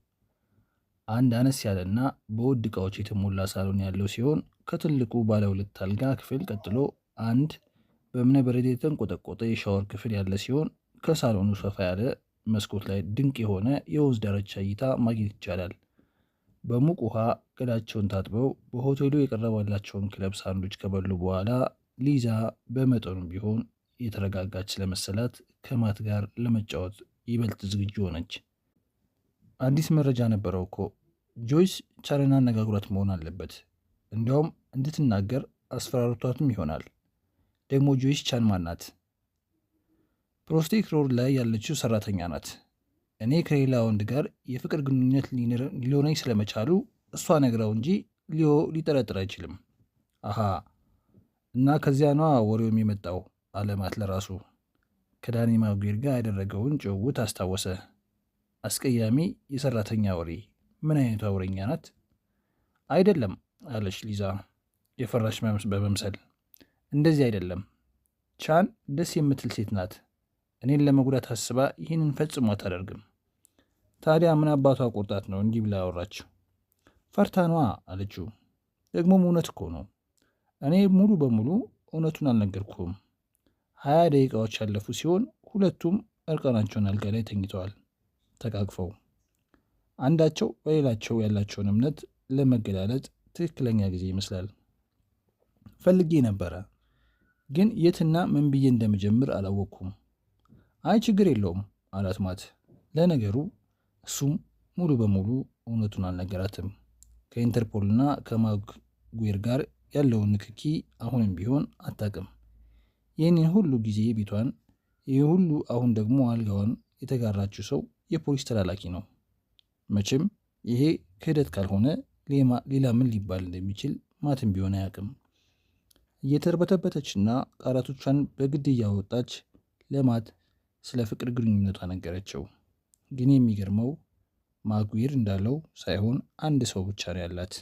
አንድ አነስ ያለና በውድ ዕቃዎች የተሞላ ሳሎን ያለው ሲሆን ከትልቁ ባለ 2 አልጋ ክፍል ቀጥሎ አንድ በእብነ በረድ የተንቆጠቆጠ የሻወር ክፍል ያለ ሲሆን ከሳሎኑ ሰፋ ያለ መስኮት ላይ ድንቅ የሆነ የወንዝ ዳርቻ እይታ ማግኘት ይቻላል። በሙቅ ውሃ ገላቸውን ታጥበው በሆቴሉ የቀረበላቸውን ክለብ ሳንዱች ከበሉ በኋላ ሊዛ በመጠኑም ቢሆን የተረጋጋች ስለመሰላት ከማት ጋር ለመጫወት ይበልጥ ዝግጁ ሆነች። አዲስ መረጃ ነበረው እኮ ጆይስ ቻንን አነጋግሯት መሆን አለበት። እንዲያውም እንድትናገር አስፈራርቷትም ይሆናል። ደግሞ ጆይስ ቻን ማናት? ፕሮስቴክ ሮድ ላይ ያለችው ሰራተኛ ናት። እኔ ከሌላ ወንድ ጋር የፍቅር ግንኙነት ሊሆነኝ ስለመቻሉ እሷ ነግረው እንጂ ሊዮ ሊጠረጥር አይችልም። አሃ እና ከዚያ ነዋ ወሬው የሚመጣው አለማት ለራሱ ከዳኒ ማጉዌር ጋር ያደረገውን ጭውውት አስታወሰ። አስቀያሚ የሰራተኛ ወሬ። ምን አይነቷ ወሬኛ ናት? አይደለም አለች ሊዛ የፈራሽ በመምሰል። እንደዚህ አይደለም። ቻን ደስ የምትል ሴት ናት። እኔን ለመጉዳት አስባ ይህንን ፈጽሞ አታደርግም። ታዲያ ምን አባቷ ቆርጣት ነው እንዲህ ብላ ያወራችው? ፈርታኗ አለችው። ደግሞም እውነት እኮ ነው። እኔ ሙሉ በሙሉ እውነቱን አልነገርኩም። 20 ደቂቃዎች ያለፉ ሲሆን ሁለቱም እርቃናቸውን አልጋ ላይ ተኝተዋል ተቃቅፈው። አንዳቸው በሌላቸው ያላቸውን እምነት ለመገላለጥ ትክክለኛ ጊዜ ይመስላል። ፈልጌ ነበረ፣ ግን የትና ምን ብዬ እንደምጀምር አላወቅኩም። አይ ችግር የለውም አላት ማት። ለነገሩ እሱም ሙሉ በሙሉ እውነቱን አልነገራትም። ከኢንተርፖልና ከማጉዌር ጋር ያለውን ንክኪ አሁንም ቢሆን አታውቅም። ይህንን ሁሉ ጊዜ ቤቷን፣ ይህ ሁሉ አሁን ደግሞ አልጋዋን የተጋራችው ሰው የፖሊስ ተላላኪ ነው። መቼም ይሄ ክህደት ካልሆነ ሌላ ምን ሊባል እንደሚችል ማትም ቢሆን አያውቅም። እየተርበተበተችና ቃላቶቿን በግድ እያወጣች ለማት ስለ ፍቅር ግንኙነቷ ነገረችው። ግን የሚገርመው ማጉዌር እንዳለው ሳይሆን አንድ ሰው ብቻ ነው ያላት።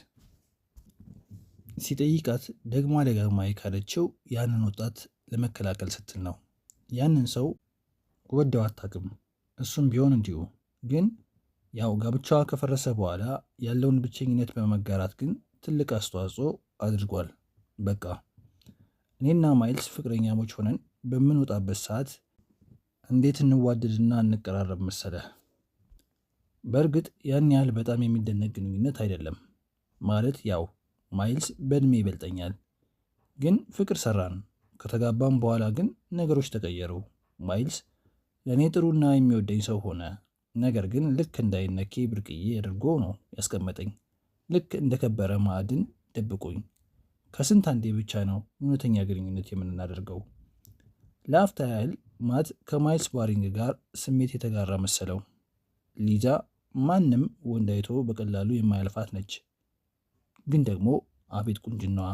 ሲጠይቃት ደግማ ደጋግማ የካደችው ያንን ወጣት ለመከላከል ስትል ነው። ያንን ሰው ወደው አታውቅም። እሱም ቢሆን እንዲሁ። ግን ያው ጋብቻዋ ከፈረሰ በኋላ ያለውን ብቸኝነት በመጋራት ግን ትልቅ አስተዋጽኦ አድርጓል። በቃ እኔና ማይልስ ፍቅረኛሞች ሆነን በምንወጣበት ሰዓት እንዴት እንዋደድና እንቀራረብ መሰለህ። በእርግጥ ያን ያህል በጣም የሚደነቅ ግንኙነት አይደለም። ማለት ያው ማይልስ በእድሜ ይበልጠኛል፣ ግን ፍቅር ሰራን። ከተጋባም በኋላ ግን ነገሮች ተቀየሩ። ማይልስ ለእኔ ጥሩና የሚወደኝ ሰው ሆነ። ነገር ግን ልክ እንዳይነኬ ብርቅዬ አድርጎ ነው ያስቀመጠኝ። ልክ እንደከበረ ማዕድን ደብቆኝ። ከስንት አንዴ ብቻ ነው እውነተኛ ግንኙነት የምናደርገው። ለአፍታ ያህል ማት ከማይልስ ባሪንግ ጋር ስሜት የተጋራ መሰለው። ሊዛ ማንም ወንድ አይቶ በቀላሉ የማያልፋት ነች። ግን ደግሞ አቤት ቁንጅናዋ!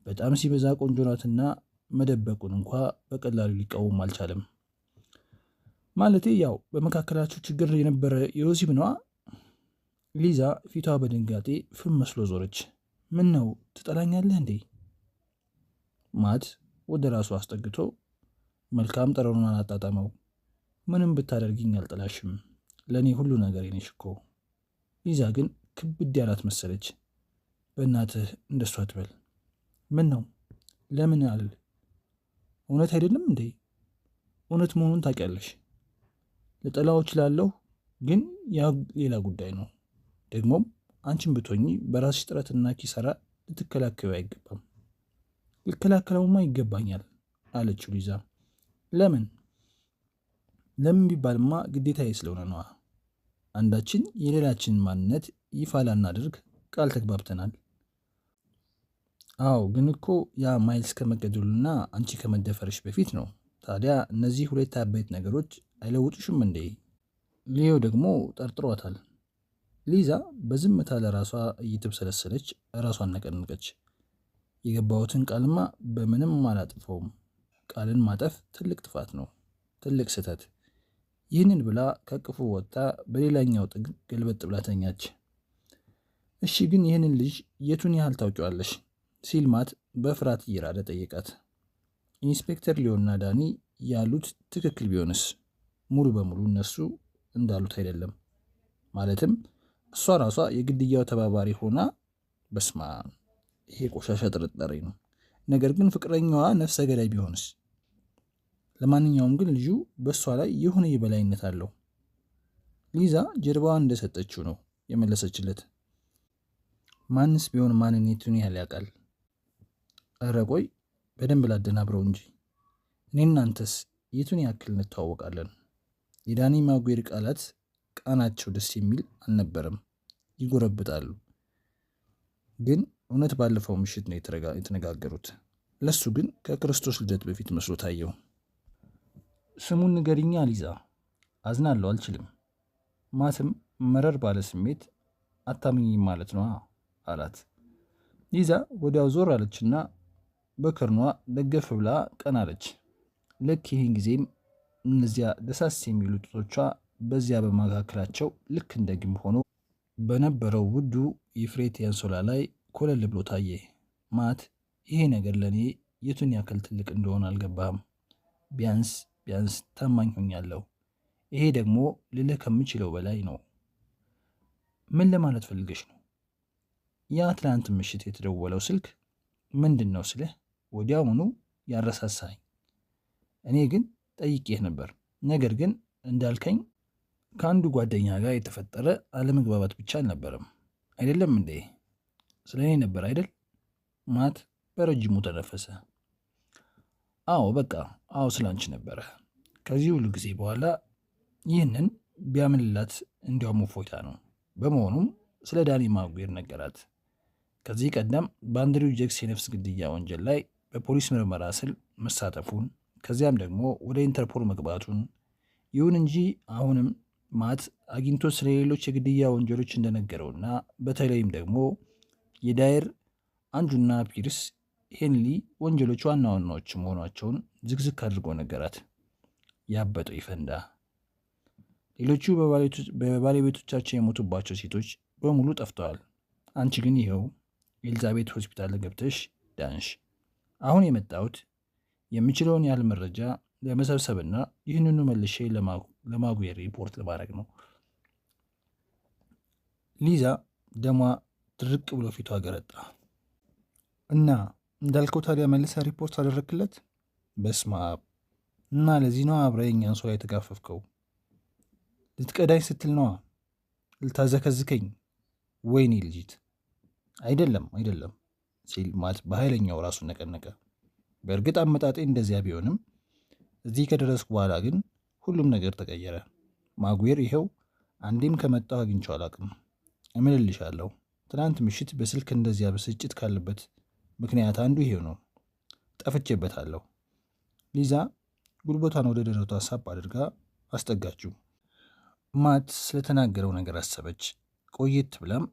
በጣም ሲበዛ ቆንጆ ናትና መደበቁን እንኳ በቀላሉ ሊቃወም አልቻለም። ማለቴ ያው በመካከላቸው ችግር የነበረ የወሲብ ነዋ። ሊዛ ፊቷ በድንጋጤ ፍም መስሎ ዞረች። ምን ነው ትጠላኛለህ እንዴ? ማት ወደ ራሱ አስጠግቶ መልካም ጠረኑን አጣጣመው። ምንም ብታደርጊኝ አልጠላሽም፣ ለእኔ ሁሉ ነገር ነሽ እኮ። ሊዛ ግን ክብድ ያላት መሰለች። በእናትህ እንደሱ አትበል። ምን ነው ለምን አልል? እውነት አይደለም እንዴ? እውነት መሆኑን ታውቂያለሽ። ልጠላው እችላለሁ፣ ግን ያ ሌላ ጉዳይ ነው። ደግሞም አንቺን ብትሆኚ በራስሽ ጥረትና ኪሳራ ልትከላከዩ አይገባም። ልከላከለውማ ይገባኛል አለችው ሊዛ። ለምን ቢባልማ ግዴታዬ ስለሆነ ነዋ። አንዳችን የሌላችንን ማንነት ይፋ ላናደርግ ቃል ተግባብተናል። አዎ፣ ግን እኮ ያ ማይልስ ከመገደሉና አንቺ ከመደፈርሽ በፊት ነው። ታዲያ እነዚህ ሁለት አበይት ነገሮች አይለውጡሽም እንዴ? ሊዮ ደግሞ ጠርጥሯታል። ሊዛ በዝምታ ለራሷ እየተብሰለሰለች ራሷን ነቀነቀች። የገባሁትን ቃልማ በምንም አላጥፈውም። ቃልን ማጠፍ ትልቅ ጥፋት ነው፣ ትልቅ ስህተት። ይህንን ብላ ከቅፉ ወጥታ በሌላኛው ጥግ ገልበጥ ብላ ተኛች። እሺ፣ ግን ይህንን ልጅ የቱን ያህል ታውቂዋለሽ? ሲል ማት በፍርሃት እየራደ ጠየቃት። ኢንስፔክተር ሊዮና ዳኒ ያሉት ትክክል ቢሆንስ? ሙሉ በሙሉ እነሱ እንዳሉት አይደለም። ማለትም እሷ ራሷ የግድያው ተባባሪ ሆና በስማ ይሄ ቆሻሻ ጥርጣሬ ነው። ነገር ግን ፍቅረኛዋ ነፍሰ ገዳይ ቢሆንስ? ለማንኛውም ግን ልጁ በእሷ ላይ የሆነ የበላይነት አለው። ሊዛ ጀርባዋን እንደሰጠችው ነው የመለሰችለት። ማንስ ቢሆን ማንነቱን ያህል ያውቃል? እረ ቆይ በደንብ ላደናብረው እንጂ እኔ እናንተስ የቱን ያክል እንተዋወቃለን? የዳኒ ማጉዌር ቃላት ቃናቸው ደስ የሚል አልነበረም። ይጎረብጣሉ። ግን እውነት ባለፈው ምሽት ነው የተነጋገሩት። ለሱ ግን ከክርስቶስ ልደት በፊት መስሎ ታየው። ስሙን ንገሪኛ ሊዛ። አዝናለሁ፣ አልችልም። ማትም መረር ባለ ስሜት አታምኝም ማለት ነው አላት። ሊዛ ወዲያው ዞር አለችና በክርኗ ደገፍ ብላ ቀና አለች። ልክ ይህን ጊዜም እነዚያ ደሳስ የሚሉ ጡቶቿ በዚያ በመካከላቸው ልክ እንደ ግንብ ሆኖ በነበረው ውዱ የፍሬት አንሶላ ላይ ኮለል ብሎ ታየ። ማት ይሄ ነገር ለእኔ የቱን ያክል ትልቅ እንደሆነ አልገባህም። ቢያንስ ታማኝ ሆኛለሁ። ይሄ ደግሞ ልልህ ከምችለው በላይ ነው። ምን ለማለት ፈልገሽ ነው? ያ ትናንት ምሽት የተደወለው ስልክ ምንድን ነው ስልህ ወዲያውኑ ያረሳሳኝ። እኔ ግን ጠይቄህ ነበር። ነገር ግን እንዳልከኝ ከአንዱ ጓደኛ ጋር የተፈጠረ አለመግባባት ብቻ አልነበረም አይደለም እንዴ? ስለ እኔ ነበር አይደል? ማት በረጅሙ ተነፈሰ። አዎ በቃ አዎ፣ ስላንቺ ነበረ። ከዚህ ሁሉ ጊዜ በኋላ ይህንን ቢያምንላት እንዲያውም እፎይታ ነው። በመሆኑም ስለ ዳኒ ማጉዌር ነገራት። ከዚህ ቀደም በአንድሪው ጄክስ የነፍስ ግድያ ወንጀል ላይ በፖሊስ ምርመራ ስር መሳተፉን ከዚያም ደግሞ ወደ ኢንተርፖል መግባቱን። ይሁን እንጂ አሁንም ማት አግኝቶ ስለሌሎች የግድያ ወንጀሎች እንደነገረውና በተለይም ደግሞ የዳየር አንጁና ፒርስ ሄንሊ ወንጀሎች ዋና ዋናዎች መሆናቸውን ዝግዝግ አድርጎ ነገራት። ያበጠው ይፈንዳ። ሌሎቹ በባለቤቶቻቸው የሞቱባቸው ሴቶች በሙሉ ጠፍተዋል። አንቺ ግን ይኸው ኤልዛቤት ሆስፒታል ገብተሽ ዳንሽ። አሁን የመጣሁት የምችለውን ያህል መረጃ ለመሰብሰብና ይህንኑ መልሼ ለማጉዌር ሪፖርት ለማድረግ ነው። ሊዛ ደሟ ድርቅ ብሎ ፊቷ ገረጣ። እና እንዳልከው ታዲያ መልሰ ሪፖርት አደረግክለት? በስመ አብ። እና ለዚህ ነው አብረኸኝ አንሶላ የተጋፈፍከው? ልትቀዳኝ ስትል ነዋ? ልታዘከዝከኝ? ወይኔ ልጅት! አይደለም ሲል ማት በኃይለኛው ራሱን ነቀነቀ። በእርግጥ አመጣጤ እንደዚያ ቢሆንም እዚህ ከደረስኩ በኋላ ግን ሁሉም ነገር ተቀየረ። ማጉዌር ይኸው አንዴም ከመጣሁ አግኝቼው አላውቅም። እምልልሻለሁ ትናንት ምሽት በስልክ እንደዚያ ብስጭት ካለበት ምክንያት አንዱ ይሄው ነው። ጠፍቼበታለሁ። ሊዛ ጉልበቷን ወደ ደረቷ ሳብ አድርጋ አስጠጋችው። ማት ስለተናገረው ነገር አሰበች። ቆየት ብላም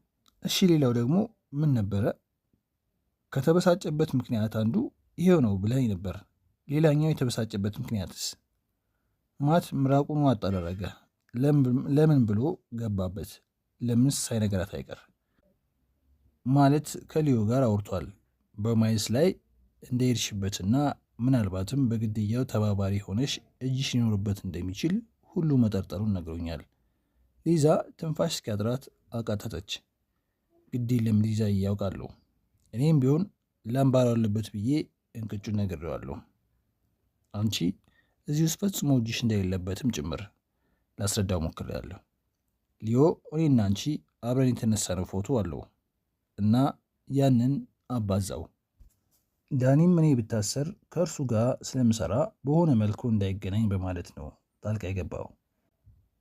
እሺ ሌላው ደግሞ ምን ነበረ? ከተበሳጨበት ምክንያት አንዱ ይሄው ነው ብለኝ ነበር። ሌላኛው የተበሳጨበት ምክንያትስ? ማት ምራቁን ዋጥ አደረገ። ለምን ብሎ ገባበት። ለምንስ ሳይነገራት አይቀር? ማለት ከሊዮ ጋር አውርቷል። በማይልስ ላይ እንደሄድሽበትና ምናልባትም በግድያው ተባባሪ ሆነሽ እጅሽ ሊኖርበት እንደሚችል ሁሉ መጠርጠሩን ነግሮኛል። ሊዛ ትንፋሽ እስኪያጥራት አቃተተች። ግድ የለም ሊዛ እያውቃለሁ። እኔም ቢሆን ላምባር አለበት ብዬ እንቅጩን ነግሬዋለሁ። አንቺ እዚህ ውስጥ ፈጽሞ እጅሽ እንደሌለበትም ጭምር ላስረዳው ሞክሬያለሁ። ሊዮ እኔና አንቺ አብረን የተነሳነው ፎቶ አለው እና ያንን አባዛው። ዳኒም እኔ ብታሰር ከእርሱ ጋር ስለምሰራ በሆነ መልኩ እንዳይገናኝ በማለት ነው ጣልቃ የገባው።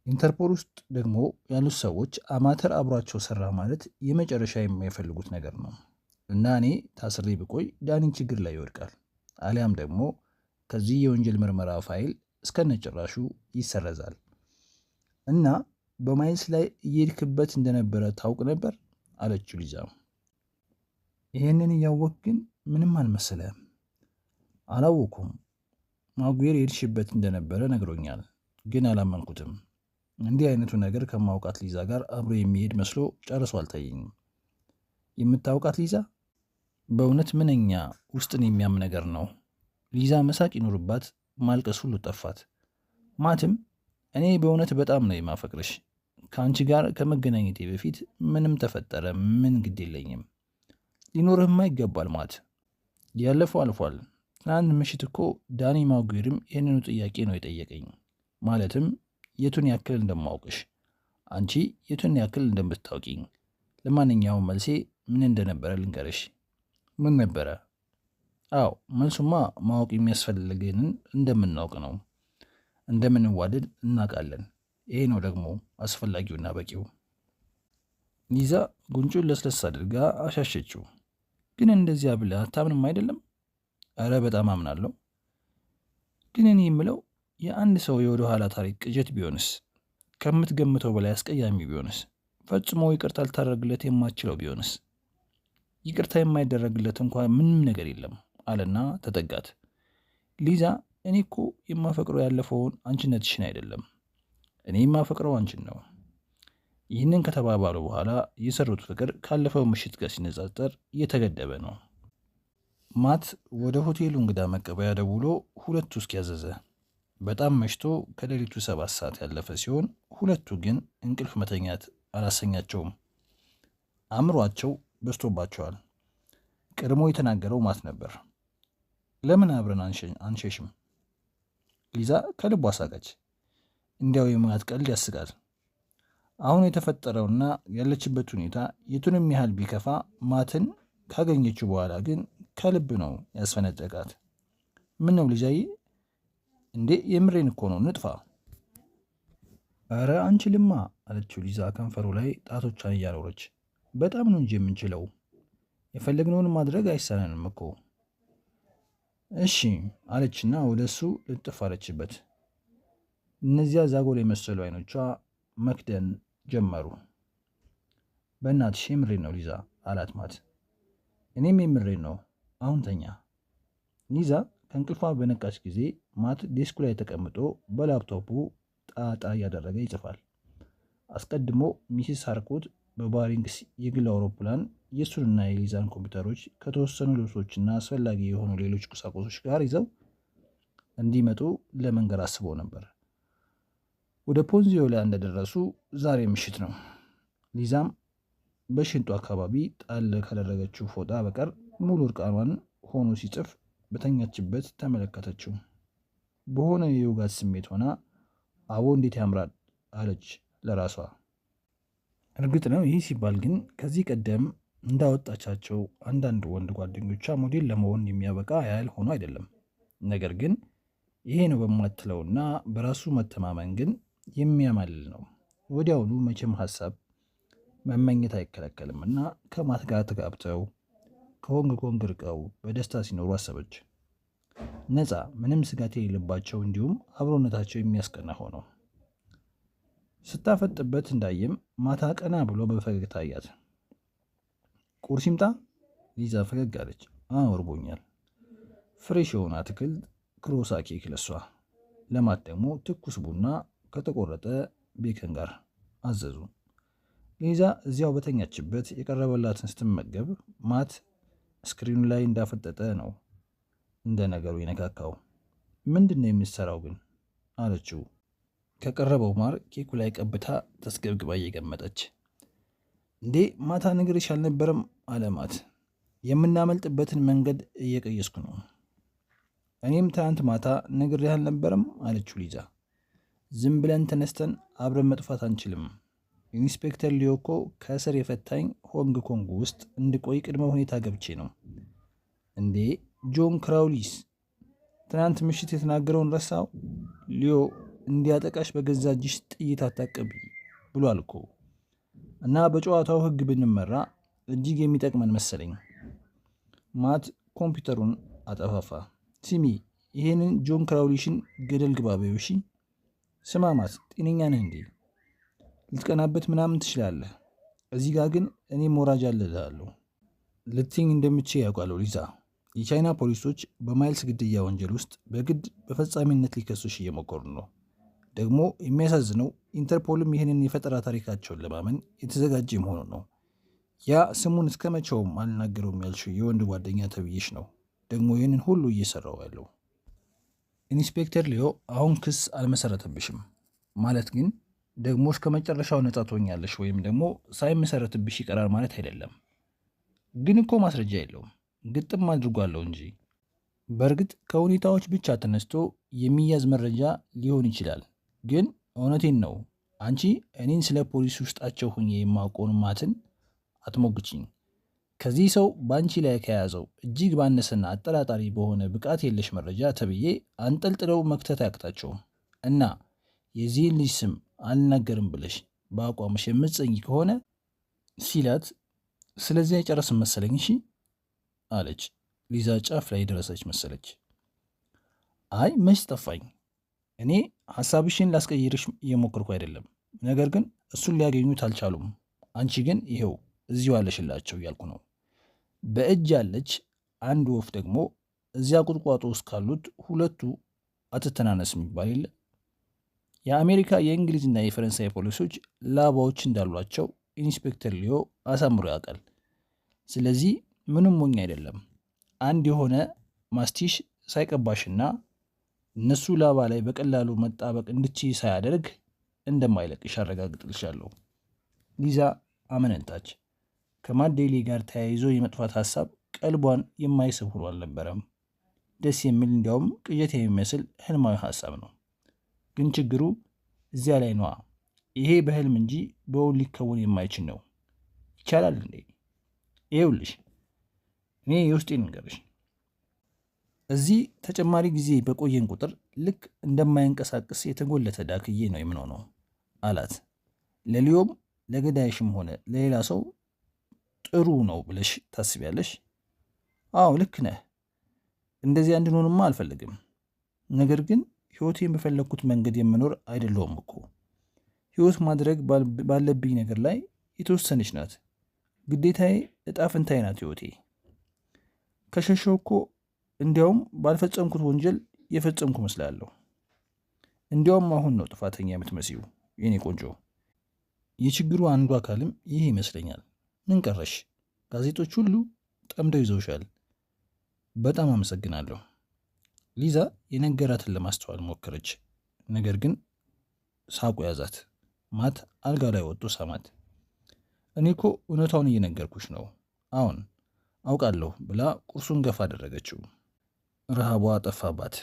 ኢንተርፖል ውስጥ ደግሞ ያሉት ሰዎች አማተር አብሯቸው ሰራ ማለት የመጨረሻ የማይፈልጉት ነገር ነው እና እኔ ታስሬ ብቆይ ዳኒ ችግር ላይ ይወድቃል፣ አሊያም ደግሞ ከዚህ የወንጀል ምርመራ ፋይል እስከነጭራሹ ይሰረዛል። እና በማይልስ ላይ እየሄድክበት እንደነበረ ታውቅ ነበር አለችው ሊዛ። ይሄንን እያወቅ ግን ምንም አልመሰለም። አላወኩም። ማጉዌር የሄድሽበት እንደነበረ ነግሮኛል፣ ግን አላመንኩትም። እንዲህ አይነቱ ነገር ከማውቃት ሊዛ ጋር አብሮ የሚሄድ መስሎ ጨርሶ አልታየኝም። የምታውቃት ሊዛ በእውነት ምንኛ ውስጥን የሚያም ነገር ነው። ሊዛ መሳቅ ይኖርባት፣ ማልቀስ ሁሉ ጠፋት። ማትም እኔ በእውነት በጣም ነው የማፈቅርሽ፣ ከአንቺ ጋር ከመገናኘቴ በፊት ምንም ተፈጠረ ምን ግድ የለኝም። ሊኖርህማ ይገባል ማት። ያለፈው አልፏል። ትናንት ምሽት እኮ ዳኒ ማጉዌርም ይህንኑ ጥያቄ ነው የጠየቀኝ። ማለትም የቱን ያክል እንደማውቅሽ፣ አንቺ የቱን ያክል እንደምታውቂኝ። ለማንኛውም መልሴ ምን እንደነበረ ልንገርሽ። ምን ነበረ? አዎ መልሱማ ማወቅ የሚያስፈልገንን እንደምናውቅ ነው። እንደምንዋደድ እናውቃለን። ይሄ ነው ደግሞ አስፈላጊውና በቂው። ሊዛ ጉንጩን ለስለስ አድርጋ አሻሸችው። ግን እንደዚያ ብለህ አታምንም አይደለም? እረ በጣም አምናለሁ። ግን እኔ የምለው የአንድ ሰው የወደ ኋላ ታሪክ ቅዠት ቢሆንስ? ከምትገምተው በላይ አስቀያሚ ቢሆንስ? ፈጽሞ ይቅርታ ልታደርግለት የማችለው ቢሆንስ? ይቅርታ የማይደረግለት እንኳ ምንም ነገር የለም አለና ተጠጋት። ሊዛ እኔ እኮ የማፈቅረው ያለፈውን አንቺነትሽን አይደለም፣ እኔ የማፈቅረው አንቺን ነው። ይህንን ከተባባሉ በኋላ የሰሩት ፍቅር ካለፈው ምሽት ጋር ሲነጻጸር እየተገደበ ነው። ማት ወደ ሆቴሉ እንግዳ መቀበያ ደውሎ ሁለቱ እስኪያዘዘ። በጣም መሽቶ ከሌሊቱ 7 ሰዓት ያለፈ ሲሆን ሁለቱ ግን እንቅልፍ መተኛት አላሰኛቸውም። አእምሯቸው በስቶባቸዋል። ቀድሞ የተናገረው ማት ነበር። ለምን አብረን አንሸሽም? ሊዛ ከልቧ ሳቀች። እንዲያው የማት ቀልድ ያስቃል። አሁን የተፈጠረውና ያለችበት ሁኔታ የቱንም ያህል ቢከፋ ማትን ካገኘችው በኋላ ግን ከልብ ነው ያስፈነጠቃት። ምን ነው ልጃዬ? እንዴ የምሬን እኮ ነው፣ ንጥፋ። ኧረ አንችልማ አለችው ሊዛ ከንፈሩ ላይ ጣቶቿን እያኖረች። በጣም ነው እንጂ የምንችለው፣ የፈለግነውን ማድረግ አይሳነንም እኮ። እሺ አለችና ወደ እሱ ልጥፍ አለችበት። እነዚያ ዛጎል የመሰሉ አይኖቿ መክደን ጀመሩ። በእናትሽ የምሬን ነው ሊዛ አላት ማት። እኔም የምሬን ነው፣ አሁን ተኛ። ሊዛ ከእንቅልፏ በነቃች ጊዜ ማት ዴስኩ ላይ ተቀምጦ በላፕቶፑ ጣጣ እያደረገ ይጽፋል። አስቀድሞ ሚስስ ሃርኮት በባሪንግስ የግል አውሮፕላን የእሱንና የሊዛን ኮምፒውተሮች ከተወሰኑ ልብሶችና አስፈላጊ የሆኑ ሌሎች ቁሳቁሶች ጋር ይዘው እንዲመጡ ለመንገር አስበው ነበር። ወደ ፖንዚዮላ እንደደረሱ ዛሬ ምሽት ነው። ሊዛም በሽንጡ አካባቢ ጣል ካደረገችው ፎጣ በቀር ሙሉ እርቃኗን ሆኖ ሲጽፍ በተኛችበት ተመለከተችው። በሆነ የውጋት ስሜት ሆና አቦ እንዴት ያምራል አለች ለራሷ። እርግጥ ነው ይህ ሲባል ግን ከዚህ ቀደም እንዳወጣቻቸው አንዳንድ ወንድ ጓደኞቿ ሞዴል ለመሆን የሚያበቃ ያህል ሆኖ አይደለም። ነገር ግን ይሄ ነው በማትለውና በራሱ መተማመን ግን የሚያማልል ነው። ወዲያውኑ መቼም ሀሳብ መመኘት አይከለከልም እና ከማት ጋር ተጋብተው ከሆንግ ኮንግ ርቀው በደስታ ሲኖሩ አሰበች። ነፃ፣ ምንም ስጋት የሌለባቸው እንዲሁም አብሮነታቸው የሚያስቀና ሆነው ስታፈጥበት እንዳየም ማታ ቀና ብሎ በፈገግታ አያት። ቁርስ ይምጣ? ሊዛ ፈገግ አለች። እርቦኛል። ፍሬሽ የሆነ አትክልት ክሮሳ ኬክ ለሷ፣ ለማት ደግሞ ትኩስ ቡና ከተቆረጠ ቤከን ጋር አዘዙ። ሊዛ እዚያው በተኛችበት የቀረበላትን ስትመገብ ማት ስክሪኑ ላይ እንዳፈጠጠ ነው እንደ ነገሩ የነካካው። ምንድን ነው የምትሰራው ግን አለችው። ከቀረበው ማር ኬኩ ላይ ቀብታ ተስገብግባ እየገመጠች። እንዴ ማታ ነግሬሽ አልነበረም አለ ማት። የምናመልጥበትን መንገድ እየቀየስኩ ነው። እኔም ትናንት ማታ ነግሬህ አልነበረም አለችው ሊዛ። ዝም ብለን ተነስተን አብረን መጥፋት አንችልም። ኢንስፔክተር ሊዮ እኮ ከእስር የፈታኝ ሆንግ ኮንግ ውስጥ እንድቆይ ቅድመ ሁኔታ ገብቼ ነው። እንዴ ጆን ክራውሊስ ትናንት ምሽት የተናገረውን ረሳው? ሊዮ እንዲያጠቃሽ በገዛ እጅሽ ጥይት አታቀብይ ብሏል እኮ። እና በጨዋታው ሕግ ብንመራ እጅግ የሚጠቅመን መሰለኝ። ማት ኮምፒውተሩን አጠፋፋ። ሲሚ ይሄንን ጆን ክራውሊሽን ገደል ግባ በይው እሺ። ስማ ማት ጤነኛ ነህ እንዴ? ልትቀናበት ምናምን ትችላለህ። እዚህ ጋር ግን እኔ ሞራጅ አለልሃለሁ ልትኝ እንደምችል ያውቃለሁ ሊዛ። የቻይና ፖሊሶች በማይልስ ግድያ ወንጀል ውስጥ በግድ በፈጻሚነት ሊከሱሽ እየሞከሩ ነው። ደግሞ የሚያሳዝነው ኢንተርፖልም ይህንን የፈጠራ ታሪካቸውን ለማመን የተዘጋጀ መሆኑ ነው። ያ ስሙን እስከ መቼውም አልናገረውም ያልሽው የወንድ ጓደኛ ተብዬሽ ነው ደግሞ ይህንን ሁሉ እየሰራው ያለው። ኢንስፔክተር ሊዮ አሁን ክስ አልመሰረተብሽም ማለት ግን ደግሞ እስከ መጨረሻው ነጻ ትሆኛለሽ ወይም ደግሞ ሳይመሰረትብሽ ይቀራል ማለት አይደለም። ግን እኮ ማስረጃ የለውም፣ ግጥም አድርጓለሁ እንጂ። በእርግጥ ከሁኔታዎች ብቻ ተነስቶ የሚያዝ መረጃ ሊሆን ይችላል። ግን እውነቴን ነው፣ አንቺ እኔን ስለ ፖሊስ ውስጣቸው ሁኜ የማውቀውን ማትን አትሞግችኝ። ከዚህ ሰው በአንቺ ላይ ከያዘው እጅግ ባነሰና አጠራጣሪ በሆነ ብቃት የለሽ መረጃ ተብዬ አንጠልጥለው መክተት አያቅታቸውም እና የዚህን ልጅ ስም አልናገርም ብለሽ በአቋምሽ የምትጸኝ ከሆነ ሲላት፣ ስለዚህ አይጨረስም መሰለኝ እሺ አለች። ሊዛ ጫፍ ላይ ደረሰች መሰለች። አይ መች ጠፋኝ፣ እኔ ሐሳብሽን ላስቀይርሽ እየሞከርኩ አይደለም። ነገር ግን እሱን ሊያገኙት አልቻሉም። አንቺ ግን ይሄው እዚሁ አለሽላቸው እያልኩ ነው። በእጅ ያለች አንድ ወፍ ደግሞ እዚያ ቁጥቋጦ ውስጥ ካሉት ሁለቱ አትተናነስ የሚባል የለ። የአሜሪካ የእንግሊዝና የፈረንሳይ ፖሊሶች ላባዎች እንዳሏቸው ኢንስፔክተር ሊዮ አሳምሮ ያውቃል። ስለዚህ ምንም ሞኝ አይደለም። አንድ የሆነ ማስቲሽ ሳይቀባሽና እነሱ ላባ ላይ በቀላሉ መጣበቅ እንድችይ ሳያደርግ እንደማይለቅሽ አረጋግጥልሻለሁ። ሊዛ አመነታች። ከማት ዴይሊ ጋር ተያይዞ የመጥፋት ሐሳብ ቀልቧን የማይስብ ሆኖ አልነበረም። ደስ የሚል እንዲያውም ቅዠት የሚመስል ህልማዊ ሐሳብ ነው። ግን ችግሩ እዚያ ላይ ነዋ። ይሄ በህልም እንጂ በውን ሊከወን የማይችል ነው። ይቻላል እንዴ? ይኸውልሽ፣ እኔ የውስጤን ንገርሽ። እዚህ ተጨማሪ ጊዜ በቆየን ቁጥር ልክ እንደማይንቀሳቀስ የተጎለተ ዳክዬ ነው የምንሆነው አላት። ለሊዮም ለገዳይሽም ሆነ ለሌላ ሰው ጥሩ ነው ብለሽ ታስቢያለሽ? አዎ ልክ ነህ። እንደዚያ እንድንሆንማ አልፈልግም። ነገር ግን ህይወቴን በፈለግኩት መንገድ የምኖር አይደለሁም እኮ። ህይወት ማድረግ ባለብኝ ነገር ላይ የተወሰነች ናት። ግዴታዬ፣ እጣ ፈንታዬ ናት ህይወቴ። ከሸሸው እኮ እንዲያውም ባልፈጸምኩት ወንጀል የፈጸምኩ መስላለሁ። እንዲያውም አሁን ነው ጥፋተኛ የምትመስዩ የኔ ቆንጆ። የችግሩ አንዱ አካልም ይህ ይመስለኛል። ምን ቀረሽ? ጋዜጦች ሁሉ ጠምደው ይዘውሻል። በጣም አመሰግናለሁ። ሊዛ የነገራትን ለማስተዋል ሞከረች። ነገር ግን ሳቁ ያዛት። ማት አልጋ ላይ ወጥቶ ሳማት። እኔ እኮ እውነታውን እየነገርኩሽ ነው፣ አሁን አውቃለሁ ብላ ቁርሱን ገፋ አደረገችው። ረሃቧ ጠፋባት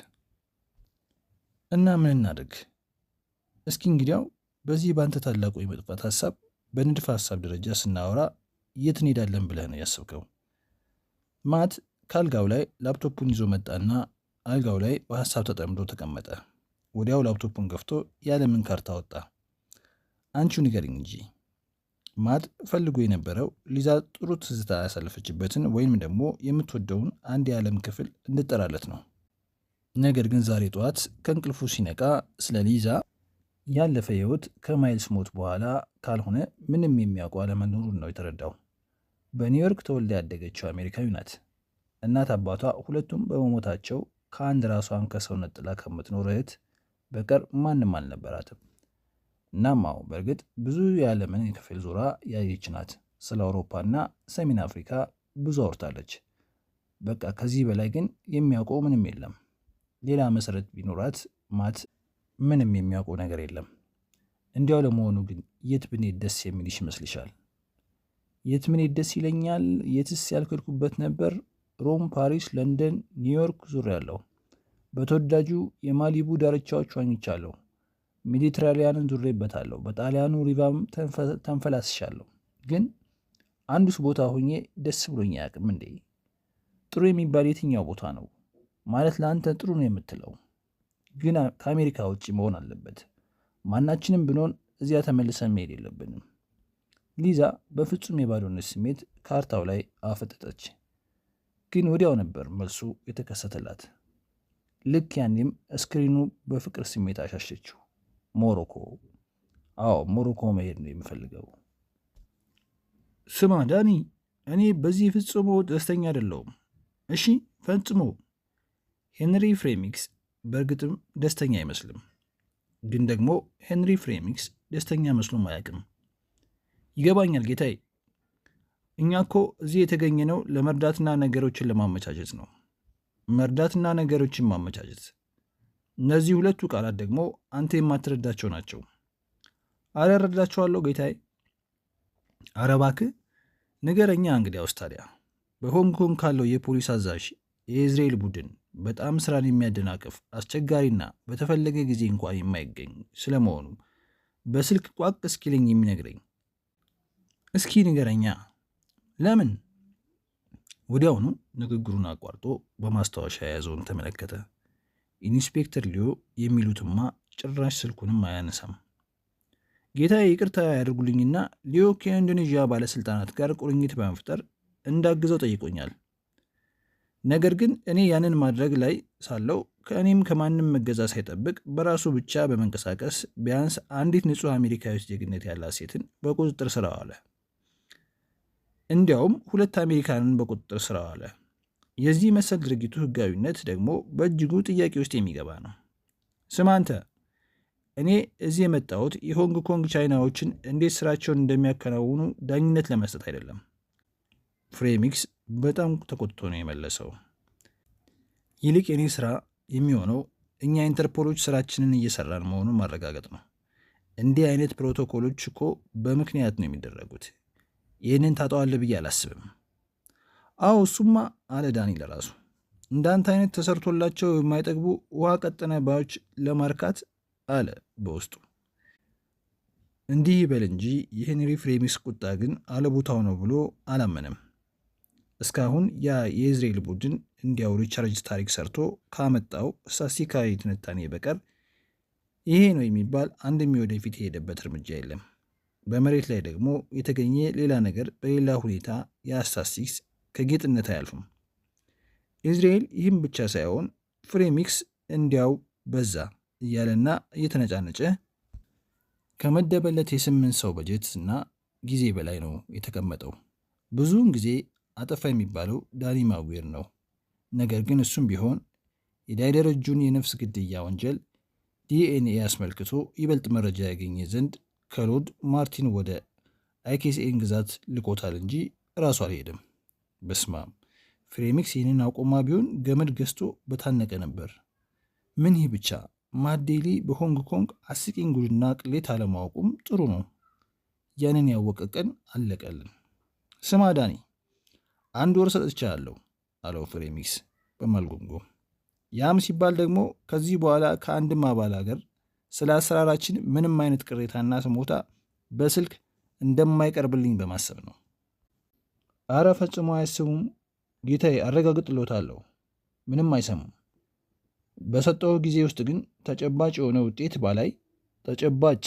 እና ምን እናድርግ እስኪ እንግዲያው በዚህ በአንተ ታላቁ የመጥፋት ሐሳብ በንድፈ ሐሳብ ደረጃ ስናወራ የት እንሄዳለን ብለህ ነው ያሰብከው? ማት ከአልጋው ላይ ላፕቶፑን ይዞ መጣና አልጋው ላይ በሐሳብ ተጠምዶ ተቀመጠ። ወዲያው ላፕቶፑን ገፍቶ ያለምን ካርታ ወጣ። አንቺው ንገሪኝ እንጂ። ማት ፈልጎ የነበረው ሊዛ ጥሩ ትዝታ ያሳለፈችበትን ወይም ደግሞ የምትወደውን አንድ የዓለም ክፍል እንድጠራለት ነው። ነገር ግን ዛሬ ጠዋት ከእንቅልፉ ሲነቃ ስለ ሊዛ ያለፈ ህይወት ከማይልስ ሞት በኋላ ካልሆነ ምንም የሚያውቁ አለመኖሩን ነው የተረዳው። በኒውዮርክ ተወልዳ ያደገችው አሜሪካዊ ናት። እናት አባቷ ሁለቱም በመሞታቸው ከአንድ ራሷን ከሰው ነጥላ ከምትኖር እህት በቀር ማንም አልነበራትም። እናማው በእርግጥ ብዙ የዓለምን ክፍል ዞራ ያየች ናት። ስለ አውሮፓና ሰሜን አፍሪካ ብዙ አውርታለች። በቃ ከዚህ በላይ ግን የሚያውቀው ምንም የለም። ሌላ መሰረት ቢኖራት ማት ምንም የሚያውቀው ነገር የለም። እንዲያው ለመሆኑ ግን የት ብንሄድ ደስ የሚልሽ ይመስልሻል? የት ብንሄድ ደስ ይለኛል? የትስ ያልከድኩበት ነበር? ሮም፣ ፓሪስ፣ ለንደን፣ ኒውዮርክ ዙሬያለሁ። በተወዳጁ የማሊቡ ዳርቻዎች ዋኝቻለሁ። ሜዲትራሊያንን ዙሬበታለሁ። በጣሊያኑ ሪቫም ተንፈላስሻለሁ። ግን አንዱስ ቦታ ሆኜ ደስ ብሎኝ አያውቅም እንዴ? ጥሩ የሚባል የትኛው ቦታ ነው ማለት ለአንተ ጥሩ ነው የምትለው? ግን ከአሜሪካ ውጭ መሆን አለበት። ማናችንም ብንሆን እዚያ ተመልሰን መሄድ የለብንም። ሊዛ በፍጹም የባዶነት ስሜት ካርታው ላይ አፈጠጠች። ግን ወዲያው ነበር መልሱ የተከሰተላት። ልክ ያኔም እስክሪኑ በፍቅር ስሜት አሻሸችው። ሞሮኮ። አዎ ሞሮኮ መሄድ ነው የምፈልገው። ስማ ዳኒ፣ እኔ በዚህ ፍጹሞ ደስተኛ አይደለሁም። እሺ ፈጽሞ። ሄንሪ ፍሬሚክስ በእርግጥም ደስተኛ አይመስልም። ግን ደግሞ ሄንሪ ፍሬሚክስ ደስተኛ መስሎም አያውቅም። ይገባኛል ጌታዬ። እኛ እኮ እዚህ የተገኘነው ለመርዳትና ነገሮችን ለማመቻቸት ነው። መርዳትና ነገሮችን ማመቻቸት፣ እነዚህ ሁለቱ ቃላት ደግሞ አንተ የማትረዳቸው ናቸው። አረረዳቸዋለሁ ጌታዬ። ኧረ እባክህ ንገረኛ። እንግዲያውስ ታዲያ በሆንግ ኮንግ ካለው የፖሊስ አዛዥ የኢዝራኤል ቡድን በጣም ስራን የሚያደናቅፍ አስቸጋሪና በተፈለገ ጊዜ እንኳን የማይገኝ ስለመሆኑ በስልክ ቋቅ እስኪለኝ የሚነግረኝ እስኪ ንገረኛ። ለምን? ወዲያውኑ ንግግሩን አቋርጦ በማስታወሻ የያዘውን ተመለከተ። ኢንስፔክተር ሊዮ የሚሉትማ ጭራሽ ስልኩንም አያነሳም። ጌታዬ ይቅርታ ያደርጉልኝና ሊዮ ከኢንዶኔዥያ ባለሥልጣናት ጋር ቁርኝት በመፍጠር እንዳግዘው ጠይቆኛል። ነገር ግን እኔ ያንን ማድረግ ላይ ሳለው ከእኔም ከማንም መገዛ ሳይጠብቅ በራሱ ብቻ በመንቀሳቀስ ቢያንስ አንዲት ንጹሕ አሜሪካዊት ዜግነት ያላት ሴትን በቁጥጥር ስር አዋለ። እንዲያውም 2 አሜሪካንን በቁጥጥር ስር አዋለ። የዚህ መሰል ድርጊቱ ሕጋዊነት ደግሞ በእጅጉ ጥያቄ ውስጥ የሚገባ ነው። ስማ አንተ፣ እኔ እዚህ የመጣሁት የሆንግ ኮንግ ቻይናዎችን እንዴት ስራቸውን እንደሚያከናውኑ ዳኝነት ለመስጠት አይደለም። ፍሬሚክስ በጣም ተቆጥቶ ነው የመለሰው። ይልቅ የኔ ስራ የሚሆነው እኛ ኢንተርፖሎች ስራችንን እየሰራን መሆኑን ማረጋገጥ ነው። እንዲህ አይነት ፕሮቶኮሎች እኮ በምክንያት ነው የሚደረጉት። ይህንን ታጠዋለህ ብዬ አላስብም። አዎ እሱማ አለ ዳኒ ለራሱ። እንዳንተ አይነት ተሰርቶላቸው የማይጠግቡ ውሃ ቀጠነ ባዮች ለማርካት አለ በውስጡ። እንዲህ ይበል እንጂ የሄንሪ ፍሬሚክስ ቁጣ ግን አለቦታው ነው ብሎ አላመነም። እስካሁን ያ የኢዝራኤል ቡድን እንዲያው ሪቻርጅ ታሪክ ሰርቶ ካመጣው ስታስቲካዊ ትንታኔ በቀር ይሄ ነው የሚባል አንድም ወደፊት የሄደበት እርምጃ የለም። በመሬት ላይ ደግሞ የተገኘ ሌላ ነገር በሌላ ሁኔታ የስታስቲክስ ከጌጥነት አያልፍም። ኢዝራኤል ይህም ብቻ ሳይሆን ፍሬሚክስ እንዲያው በዛ እያለና እየተነጫነጨ ከመደበለት የ8 ሰው በጀት እና ጊዜ በላይ ነው የተቀመጠው። ብዙውን ጊዜ አጠፋ የሚባለው ዳኒ ማጉዌር ነው። ነገር ግን እሱም ቢሆን የዳይደረጁን የነፍስ ግድያ ወንጀል ዲኤንኤ አስመልክቶ ይበልጥ መረጃ ያገኘ ዘንድ ከሎድ ማርቲን ወደ አይኬስኤን ግዛት ልኮታል እንጂ ራሱ አልሄድም። በስማም ፍሬሚክስ ይህንን አውቆማ ቢሆን ገመድ ገዝቶ በታነቀ ነበር። ምን ይህ ብቻ ማዴሊ በሆንግ ኮንግ አስቂኝ ጉድና ቅሌት አለማወቁም ጥሩ ነው። ያንን ያወቀ ቀን አለቀልን። ስማ ዳኒ፣ 1 ወር ሰጥቻለሁ አለው ፍሬሚክስ በማልጎምጎም። ያም ሲባል ደግሞ ከዚህ በኋላ ከአንድም አባል ሀገር ስለ አሰራራችን ምንም አይነት ቅሬታና ስሞታ በስልክ እንደማይቀርብልኝ በማሰብ ነው። አረ ፈጽሞ አያስቡም ጌታዬ፣ አረጋግጥልዎታለሁ። ምንም አይሰሙም። በሰጠው ጊዜ ውስጥ ግን ተጨባጭ የሆነ ውጤት ባላይ፣ ተጨባጭ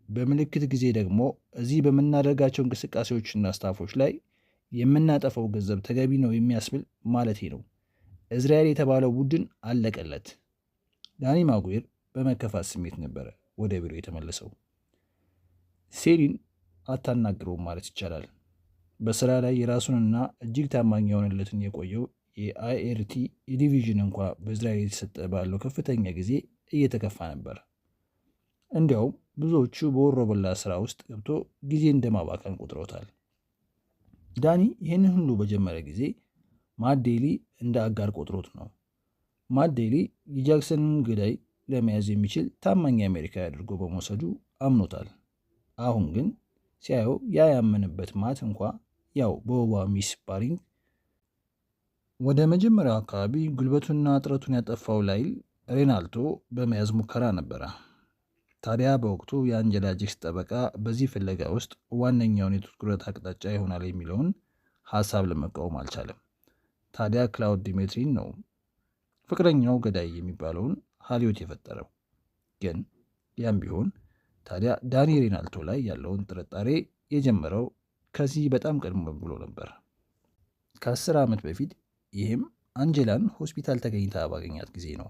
በምልክት ጊዜ ደግሞ እዚህ በምናደርጋቸው እንቅስቃሴዎችና ስታፎች ላይ የምናጠፈው ገንዘብ ተገቢ ነው የሚያስብል ማለቴ ነው። እዝራኤል የተባለው ቡድን አለቀለት። ዳኒ ማጉዌር በመከፋት ስሜት ነበረ ወደ ቢሮ የተመለሰው። ሴሊን አታናግረውም ማለት ይቻላል። በስራ ላይ የራሱንና እጅግ ታማኝ የሆነለትን የቆየው የአይኤርቲ የዲቪዥን እንኳ በእዝራኤል የተሰጠ ባለው ከፍተኛ ጊዜ እየተከፋ ነበር። እንዲያውም ብዙዎቹ በወሮበላ ስራ ውስጥ ገብቶ ጊዜ እንደማባከን ቆጥረውታል። ዳኒ ይህንን ሁሉ በጀመረ ጊዜ ማዴሊ እንደ አጋር ቆጥሮት ነው። ማዴሊ የጃክሰንን ገዳይ ለመያዝ የሚችል ታማኝ አሜሪካዊ አድርጎ በመውሰዱ አምኖታል። አሁን ግን ሲያየው ያ ያመነበት ማት እንኳ ያው በወባ ሚስ ባሪንግ ወደ መጀመሪያው አካባቢ ጉልበቱና ጥረቱን ያጠፋው ላይል ሬናልቶ በመያዝ ሙከራ ነበረ። ታዲያ በወቅቱ የአንጀላ ጄክስ ጠበቃ በዚህ ፍለጋ ውስጥ ዋነኛውን የትኩረት አቅጣጫ ይሆናል የሚለውን ሀሳብ ለመቃወም አልቻለም። ታዲያ ክላውድ ዲሜትሪን ነው ፍቅረኛው ገዳይ የሚባለውን ሀሊዮት የፈጠረው። ግን ያም ቢሆን ታዲያ ዳኒ ሬናልቶ ላይ ያለውን ጥርጣሬ የጀመረው ከዚህ በጣም ቀድሞ ብሎ ነበር። ከ10 ዓመት በፊት ይህም አንጀላን ሆስፒታል ተገኝታ ባገኛት ጊዜ ነው።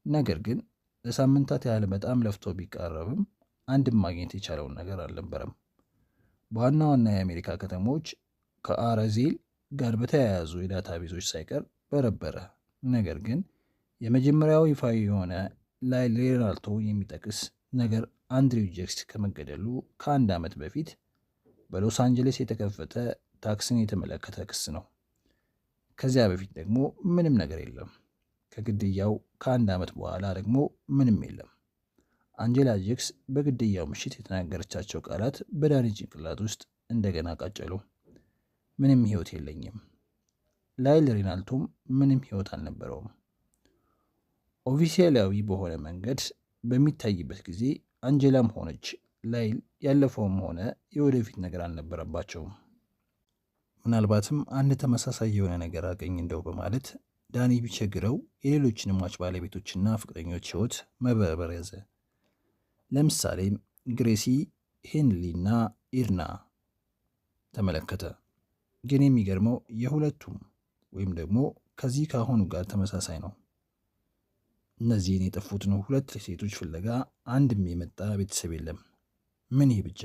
ነገር ግን ለሳምንታት ያህል በጣም ለፍቶ ቢቃረብም አንድም ማግኘት የቻለውን ነገር አልነበረም። በዋና ዋና የአሜሪካ ከተሞች ከአረዜል ጋር በተያያዙ የዳታ ቤዞች ሳይቀር በረበረ። ነገር ግን የመጀመሪያው ይፋዊ የሆነ ላይ ሬናልቶ የሚጠቅስ ነገር አንድሪው ጄክስ ከመገደሉ ከ1 ዓመት በፊት በሎስ አንጀለስ የተከፈተ ታክስን የተመለከተ ክስ ነው። ከዚያ በፊት ደግሞ ምንም ነገር የለም። ከግድያው ከ1 ዓመት በኋላ ደግሞ ምንም የለም። አንጀላ ጄክስ በግድያው ምሽት የተናገረቻቸው ቃላት በዳኒ ጭንቅላት ውስጥ እንደገና ቃጨሉ። ምንም ህይወት የለኝም። ላይል ሪናልቶም ምንም ህይወት አልነበረውም። ኦፊሴላዊ በሆነ መንገድ በሚታይበት ጊዜ አንጀላም ሆነች ላይል ያለፈውም ሆነ የወደፊት ነገር አልነበረባቸውም። ምናልባትም አንድ ተመሳሳይ የሆነ ነገር አገኝ እንደው በማለት ዳኒ ቢቸግረው የሌሎችን ሟች ባለቤቶችና ፍቅረኞች ህይወት መበርበር ያዘ። ለምሳሌም ግሬሲ፣ ሄንሊ እና ኢርና ተመለከተ። ግን የሚገርመው የሁለቱም ወይም ደግሞ ከዚህ ከአሁኑ ጋር ተመሳሳይ ነው። እነዚህን የጠፉትን ሁለት ሴቶች ፍለጋ አንድም የመጣ ቤተሰብ የለም። ምን ይህ ብቻ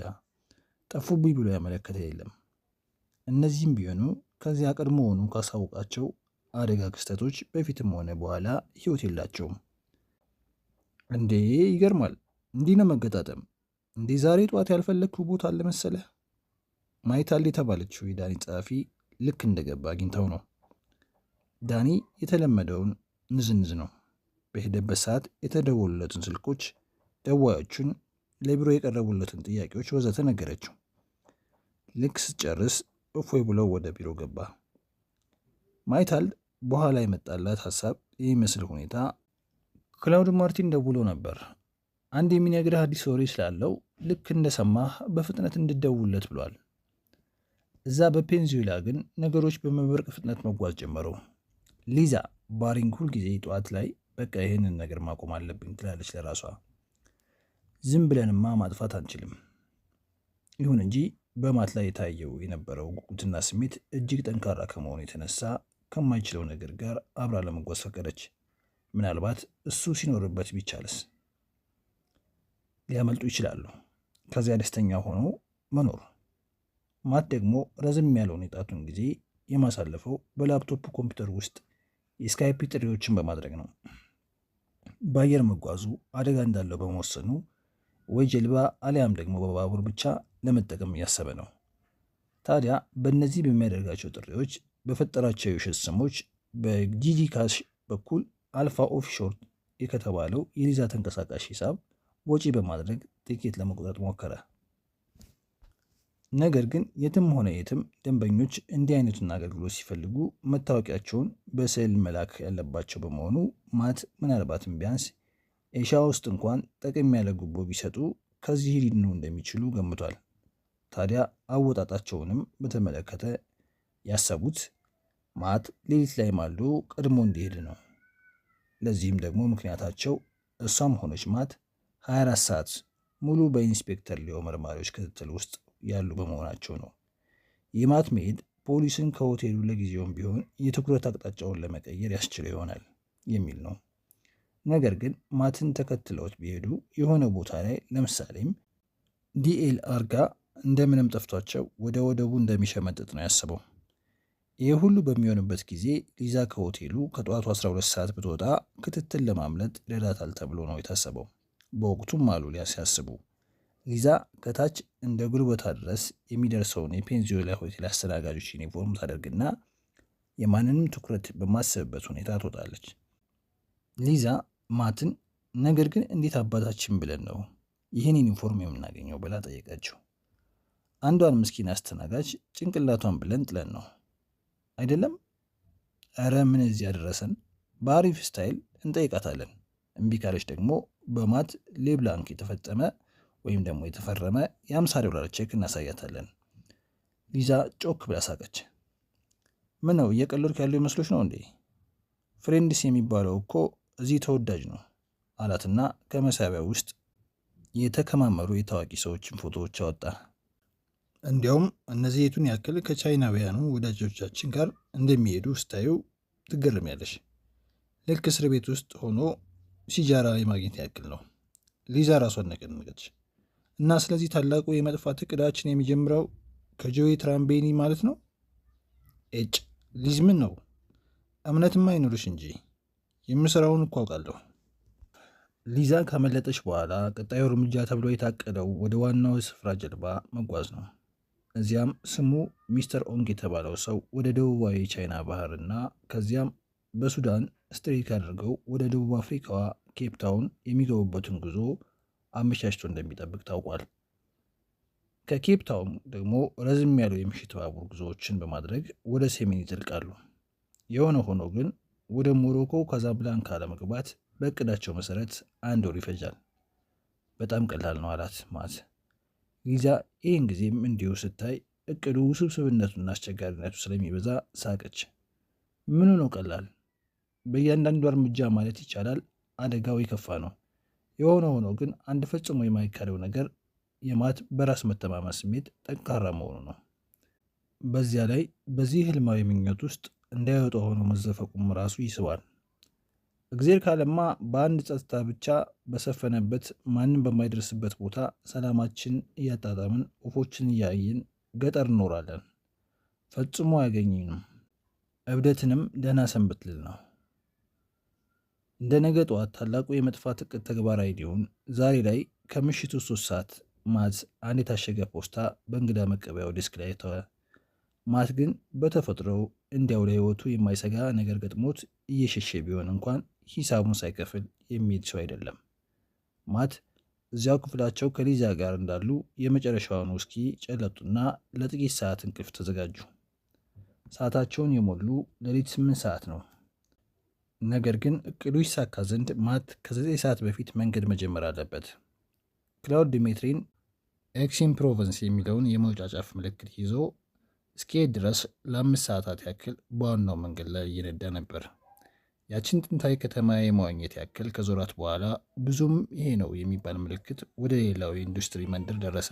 ጠፉብኝ ብሎ ያመለከተ የለም። እነዚህም ቢሆኑ ከዚያ ቀድሞውኑ ካሳውቃቸው አደጋ ክስተቶች በፊትም ሆነ በኋላ ህይወት የላቸውም። እንዴ ይገርማል! እንዲህ ነው መገጣጠም። እንዴ ዛሬ ጠዋት ያልፈለግኩ ቦታ አለ መሰለህ። ማይታል የተባለችው የዳኒ ጸሐፊ ልክ እንደገባ አግኝተው ነው። ዳኒ የተለመደውን ንዝንዝ ነው። በሄደበት ሰዓት የተደወሉለትን ስልኮች፣ ደዋዮቹን፣ ለቢሮ የቀረቡለትን ጥያቄዎች ወዘተ ነገረችው። ልክ ስትጨርስ እፎይ ብለው ወደ ቢሮ ገባ። ማይታል በኋላ የመጣላት ሀሳብ የሚመስል ሁኔታ ክላውድ ማርቲን ደውሎ ነበር። አንድ የሚነግርህ አዲስ ወሬ ስላለው ልክ እንደሰማህ በፍጥነት እንድደውልለት ብሏል። እዛ በፔንዙላ ግን ነገሮች በመብረቅ ፍጥነት መጓዝ ጀመሩ። ሊዛ ባሪንግ ሁልጊዜ ጠዋት ላይ በቃ ይህንን ነገር ማቆም አለብኝ ትላለች ለራሷ። ዝም ብለንማ ማጥፋት አንችልም። ይሁን እንጂ በማት ላይ የታየው የነበረው ጉጉትና ስሜት እጅግ ጠንካራ ከመሆኑ የተነሳ ከማይችለው ነገር ጋር አብራ ለመጓዝ ፈቀደች። ምናልባት እሱ ሲኖርበት ቢቻልስ? ሊያመልጡ ይችላሉ። ከዚያ ደስተኛ ሆኖ መኖር። ማት ደግሞ ረዝም ያለውን የጣቱን ጊዜ የማሳለፈው በላፕቶፕ ኮምፒውተር ውስጥ የስካይፕ ጥሪዎችን በማድረግ ነው። በአየር መጓዙ አደጋ እንዳለው በመወሰኑ ወይ ጀልባ አሊያም ደግሞ በባቡር ብቻ ለመጠቀም እያሰበ ነው። ታዲያ በእነዚህ በሚያደርጋቸው ጥሪዎች በፈጠራቸው የውሸት ስሞች በጂጂ ካሽ በኩል አልፋ ኦፊሾር ከተባለው የሊዛ ተንቀሳቃሽ ሂሳብ ወጪ በማድረግ ትኬት ለመቁረጥ ሞከረ። ነገር ግን የትም ሆነ የትም ደንበኞች እንዲህ አይነቱን አገልግሎት ሲፈልጉ መታወቂያቸውን በስዕል መላክ ያለባቸው በመሆኑ ማት ምናልባትም ቢያንስ ኤሻ ውስጥ እንኳን ጠቅም ያለ ጉቦ ቢሰጡ ከዚህ ሊድኑ እንደሚችሉ ገምቷል። ታዲያ አወጣጣቸውንም በተመለከተ ያሰቡት ማት ሌሊት ላይ ማሉ ቀድሞ እንዲሄድ ነው። ለዚህም ደግሞ ምክንያታቸው እሷም ሆነች ማት 24 ሰዓት ሙሉ በኢንስፔክተር ሊዮ መርማሪዎች ክትትል ውስጥ ያሉ በመሆናቸው ነው። የማት መሄድ ፖሊስን ከሆቴሉ ለጊዜውም ቢሆን የትኩረት አቅጣጫውን ለመቀየር ያስችለው ይሆናል የሚል ነው። ነገር ግን ማትን ተከትለውት ቢሄዱ የሆነ ቦታ ላይ ለምሳሌም ዲኤልአር ጋር እንደምንም ጠፍቷቸው ወደ ወደቡ እንደሚሸመጥጥ ነው ያስበው። ይህ ሁሉ በሚሆንበት ጊዜ ሊዛ ከሆቴሉ ከጠዋቱ 12 ሰዓት ብትወጣ ክትትል ለማምለጥ ይረዳታል ተብሎ ነው የታሰበው። በወቅቱም አሉ ሲያስቡ ሊዛ ከታች እንደ ጉልበቷ ድረስ የሚደርሰውን የፔንዚዮላ ሆቴል አስተናጋጆች ዩኒፎርም ታደርግና የማንንም ትኩረት በማሰብበት ሁኔታ ትወጣለች። ሊዛ ማትን ነገር ግን እንዴት አባታችን ብለን ነው ይህን ዩኒፎርም የምናገኘው ብላ ጠየቀችው። አንዷን ምስኪን አስተናጋጅ ጭንቅላቷን ብለን ጥለን ነው አይደለም? እረ ምን እዚህ ያደረሰን? በአሪፍ ስታይል እንጠይቃታለን። እምቢ ካለች ደግሞ በማት ሌብላንክ የተፈጸመ ወይም ደግሞ የተፈረመ $50 ቼክ እናሳያታለን። ሊዛ ጮክ ብላ ሳቀች። ምን ነው እየቀለድክ ያለው ይመስሎች ነው እንዴ? ፍሬንድስ የሚባለው እኮ እዚህ ተወዳጅ ነው አላትና ከመሳቢያ ውስጥ የተከማመሩ የታዋቂ ሰዎችን ፎቶዎች አወጣ። እንዲያውም እነዚህ የቱን ያክል ከቻይናውያኑ ወዳጆቻችን ጋር እንደሚሄዱ ስታዩ ትገርሚያለሽ። ልክ እስር ቤት ውስጥ ሆኖ ሲጃራ የማግኘት ያክል ነው። ሊዛ ራሷን ነቀነቀች እና ስለዚህ ታላቁ የመጥፋት እቅዳችን የሚጀምረው ከጆይ ትራምቤኒ ማለት ነው። እጭ ሊዝ ምን ነው? እምነትማ አይኖርሽ እንጂ የምሰራውን እኮ አውቃለሁ። ሊዛ ካመለጠች በኋላ ቀጣዩ እርምጃ ተብሎ የታቀደው ወደ ዋናው ስፍራ ጀልባ መጓዝ ነው። እዚያም ስሙ ሚስተር ኦንግ የተባለው ሰው ወደ ደቡባዊ ቻይና ባህርና ከዚያም በሱዳን ስትሬት አድርገው ወደ ደቡብ አፍሪካዋ ኬፕታውን የሚገቡበትን ጉዞ አመቻችቶ እንደሚጠብቅ ታውቋል። ከኬፕ ታውን ደግሞ ረዝም ያሉ የምሽት ባቡር ጉዞዎችን በማድረግ ወደ ሰሜን ይዘልቃሉ። የሆነ ሆኖ ግን ወደ ሞሮኮ ካዛብላንካ ለመግባት በእቅዳቸው መሰረት 1 ወር ይፈጃል። በጣም ቀላል ነው አላት ማት። ሊዛ ይህን ጊዜም እንዲሁ ስታይ እቅዱ ውስብስብነቱና አስቸጋሪነቱ ስለሚበዛ ሳቀች። ምኑ ነው ቀላል? በእያንዳንዱ እርምጃ ማለት ይቻላል አደጋው የከፋ ነው። የሆነ ሆኖ ግን አንድ ፈጽሞ የማይካደው ነገር የማት በራስ መተማመን ስሜት ጠንካራ መሆኑ ነው። በዚያ ላይ በዚህ ህልማዊ ምኞት ውስጥ እንዳይወጣ ሆኖ መዘፈቁም ራሱ ይስባል። እግዜር ካለማ በአንድ ጸጥታ ብቻ በሰፈነበት ማንም በማይደርስበት ቦታ ሰላማችን እያጣጣምን ወፎችን እያየን ገጠር እኖራለን። ፈጽሞ አያገኝንም። እብደትንም ደህና ሰንበት ልል ነው። እንደ ነገ ጠዋት ታላቁ የመጥፋት እቅድ ተግባራዊ ሊሆን ዛሬ ላይ ከምሽቱ 3 ሰዓት ማት አንድ የታሸገ ፖስታ በእንግዳ መቀበያው ዴስክ ላይ ተወ። ማት ግን በተፈጥሮው እንዲያው ለህይወቱ የማይሰጋ ነገር ገጥሞት እየሸሸ ቢሆን እንኳን ሂሳቡን ሳይከፍል የሚሄድ ሰው አይደለም። ማት እዚያው ክፍላቸው ከሊዛ ጋር እንዳሉ የመጨረሻውን ውስኪ ጨለጡና ለጥቂት ሰዓት እንቅልፍ ተዘጋጁ። ሰዓታቸውን የሞሉ ሌሊት 8 ሰዓት ነው። ነገር ግን እቅዱ ይሳካ ዘንድ ማት ከ9 ሰዓት በፊት መንገድ መጀመር አለበት። ክላውድ ዲሜትሪን ኤክሲን ፕሮቨንስ የሚለውን የመውጫ ጫፍ ምልክት ይዞ እስኪሄድ ድረስ ለ5 ሰዓታት ያክል በዋናው መንገድ ላይ እየነዳ ነበር። ያችን ጥንታዊ ከተማ የመዋኘት ያክል ከዞራት በኋላ ብዙም ይሄ ነው የሚባል ምልክት ወደ ሌላው የኢንዱስትሪ መንደር ደረሰ።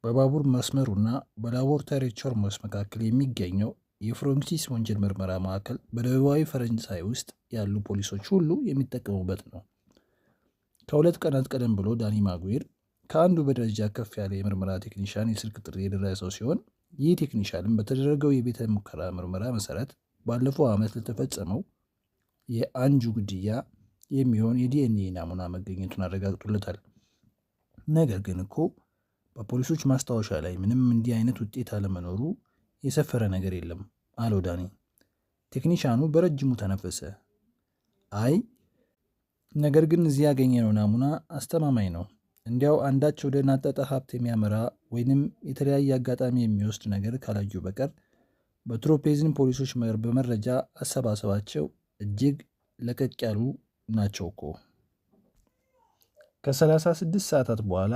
በባቡር መስመሩና በላቦራቶሪ ቾርሞስ መካከል የሚገኘው የፍሮንክሲስ ወንጀል ምርመራ ማዕከል በደቡባዊ ፈረንሳይ ውስጥ ያሉ ፖሊሶች ሁሉ የሚጠቀሙበት ነው። ከ2 ቀናት ቀደም ብሎ ዳኒ ማጉዌር ከአንዱ በደረጃ ከፍ ያለ የምርመራ ቴክኒሻን የስልክ ጥሪ የደረሰው ሲሆን ይህ ቴክኒሻንም በተደረገው የቤተ ሙከራ ምርመራ መሰረት ባለፈው ዓመት ለተፈጸመው የአንጁ ግድያ የሚሆን የዲኤንኤ ናሙና መገኘቱን አረጋግጦለታል። ነገር ግን እኮ በፖሊሶች ማስታወሻ ላይ ምንም እንዲህ አይነት ውጤት አለመኖሩ የሰፈረ ነገር የለም አለው ዳኒ። ቴክኒሻኑ በረጅሙ ተነፈሰ። አይ ነገር ግን እዚህ ያገኘነው ናሙና አስተማማኝ ነው። እንዲያው አንዳች ወደ ናጠጠ ሀብት የሚያመራ ወይንም የተለያየ አጋጣሚ የሚወስድ ነገር ካላዩ በቀር በትሮፔዝን ፖሊሶች በመረጃ አሰባሰባቸው እጅግ ለቀቅ ያሉ ናቸው እኮ። ከ36 ሰዓታት በኋላ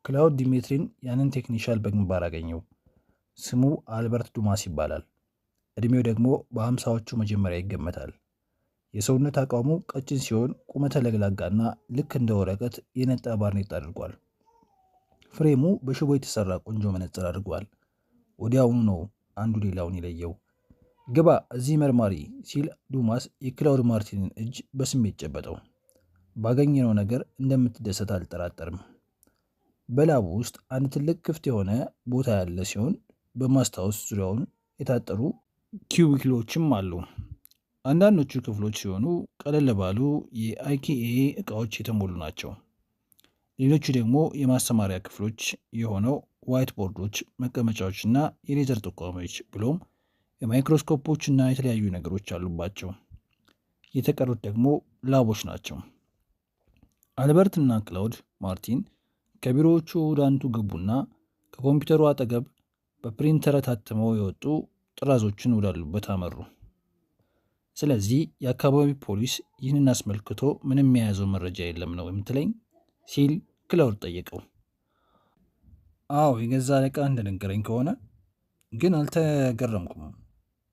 ክላውድ ዲሜትሪን ያንን ቴክኒሻል በግንባር አገኘው። ስሙ አልበርት ዱማስ ይባላል። ዕድሜው ደግሞ በ50ዎቹ መጀመሪያ ይገመታል። የሰውነት አቋሙ ቀጭን ሲሆን ቁመተ ለግላጋና ልክ እንደ ወረቀት የነጣ ባርኔጣ አድርጓል። ፍሬሙ በሽቦ የተሰራ ቆንጆ መነጽር አድርጓል። ወዲያውኑ ነው አንዱ ሌላውን የለየው። ግባ እዚህ መርማሪ ሲል ዱማስ የክላውድ ማርቲንን እጅ በስሜት ጨበጠው። ባገኘነው ነገር እንደምትደሰት አልጠራጠርም። በላቡ ውስጥ አንድ ትልቅ ክፍት የሆነ ቦታ ያለ ሲሆን በማስታወስ ዙሪያውን የታጠሩ ኪዩቢክሎችም አሉ። አንዳንዶቹ ክፍሎች ሲሆኑ ቀለል ባሉ የአይኬኤ እቃዎች የተሞሉ ናቸው። ሌሎቹ ደግሞ የማስተማሪያ ክፍሎች የሆነው ዋይት ቦርዶች፣ መቀመጫዎችና የሌዘር ጠቋሚዎች ብሎም የማይክሮስኮፖችና የተለያዩ ነገሮች አሉባቸው። የተቀሩት ደግሞ ላቦች ናቸው። አልበርትና ክላውድ ማርቲን ከቢሮዎቹ ወደ አንዱ ገቡና ከኮምፒውተሩ አጠገብ በፕሪንተር ታትመው የወጡ ጥራዞችን ወዳሉበት አመሩ። ስለዚህ የአካባቢ ፖሊስ ይህንን አስመልክቶ ምንም የያዘው መረጃ የለም ነው የምትለኝ? ሲል ክላውድ ጠየቀው። አዎ የገዛ አለቃ እንደነገረኝ ከሆነ ግን አልተገረምኩም።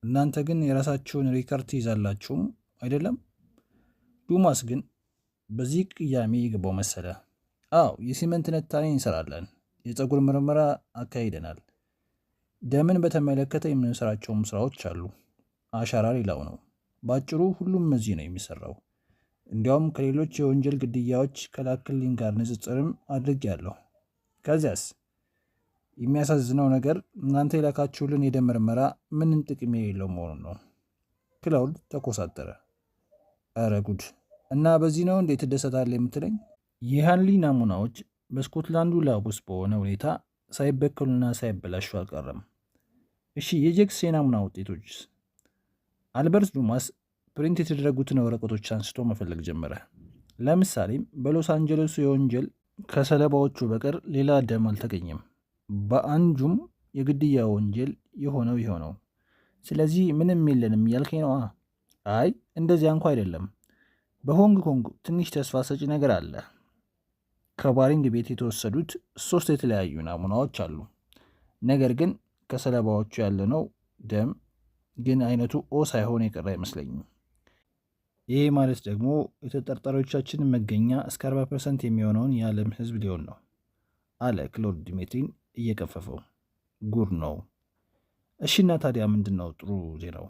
እናንተ ግን የራሳችሁን ሪከርድ ትይዛላችሁም አይደለም? ዱማስ ግን በዚህ ቅያሜ የገባው መሰለ። አዎ የሲመንት ትንታኔ እንሰራለን፣ የፀጉር ምርመራ አካሂደናል። ደምን በተመለከተ የምንሰራቸውም ስራዎች አሉ። አሻራ ሌላው ነው። ባጭሩ ሁሉም እዚህ ነው የሚሰራው። እንዲያውም ከሌሎች የወንጀል ግድያዎች ከላክልኝ ጋር ንጽጽርም አድርጌያለሁ። ከዚያስ የሚያሳዝነው ነገር እናንተ የላካችሁልን የደም ምርመራ ምንም ጥቅም የሌለው መሆኑን ነው። ክላውድ ተኮሳተረ። ኧረ ጉድ! እና በዚህ ነው እንዴት ትደሰታለህ የምትለኝ? የሃንሊ ናሙናዎች በስኮትላንዱ ላብ ውስጥ በሆነ ሁኔታ ሳይበከሉና ሳይበላሹ አልቀረም። እሺ የጄክስ የናሙና ውጤቶች? አልበርት ዱማስ ፕሪንት የተደረጉትን ወረቀቶች አንስቶ መፈለግ ጀመረ። ለምሳሌም በሎስ አንጀለሱ የወንጀል ከሰለባዎቹ በቀር ሌላ ደም አልተገኘም። በአንጁም የግድያ ወንጀል የሆነው ይኸው ነው። ስለዚህ ምንም የለንም እያልከኝ ነዋ? አይ እንደዚያ እንኳ አይደለም። በሆንግ ኮንግ ትንሽ ተስፋ ሰጪ ነገር አለ። ከባሪንግ ቤት የተወሰዱት 3 የተለያዩ ናሙናዎች አሉ። ነገር ግን ከሰለባዎቹ ያለነው ደም ግን አይነቱ ኦ ሳይሆን የቀረ አይመስለኝም። ይህ ማለት ደግሞ የተጠርጣሪዎቻችን መገኛ እስከ 40% የሚሆነውን የዓለም ሕዝብ ሊሆን ነው አለ ክሎድ ዲሜትሪን እየቀፈፈው። ጉድ ነው። እሺና ታዲያ ምንድን ነው ጥሩ ዜናው?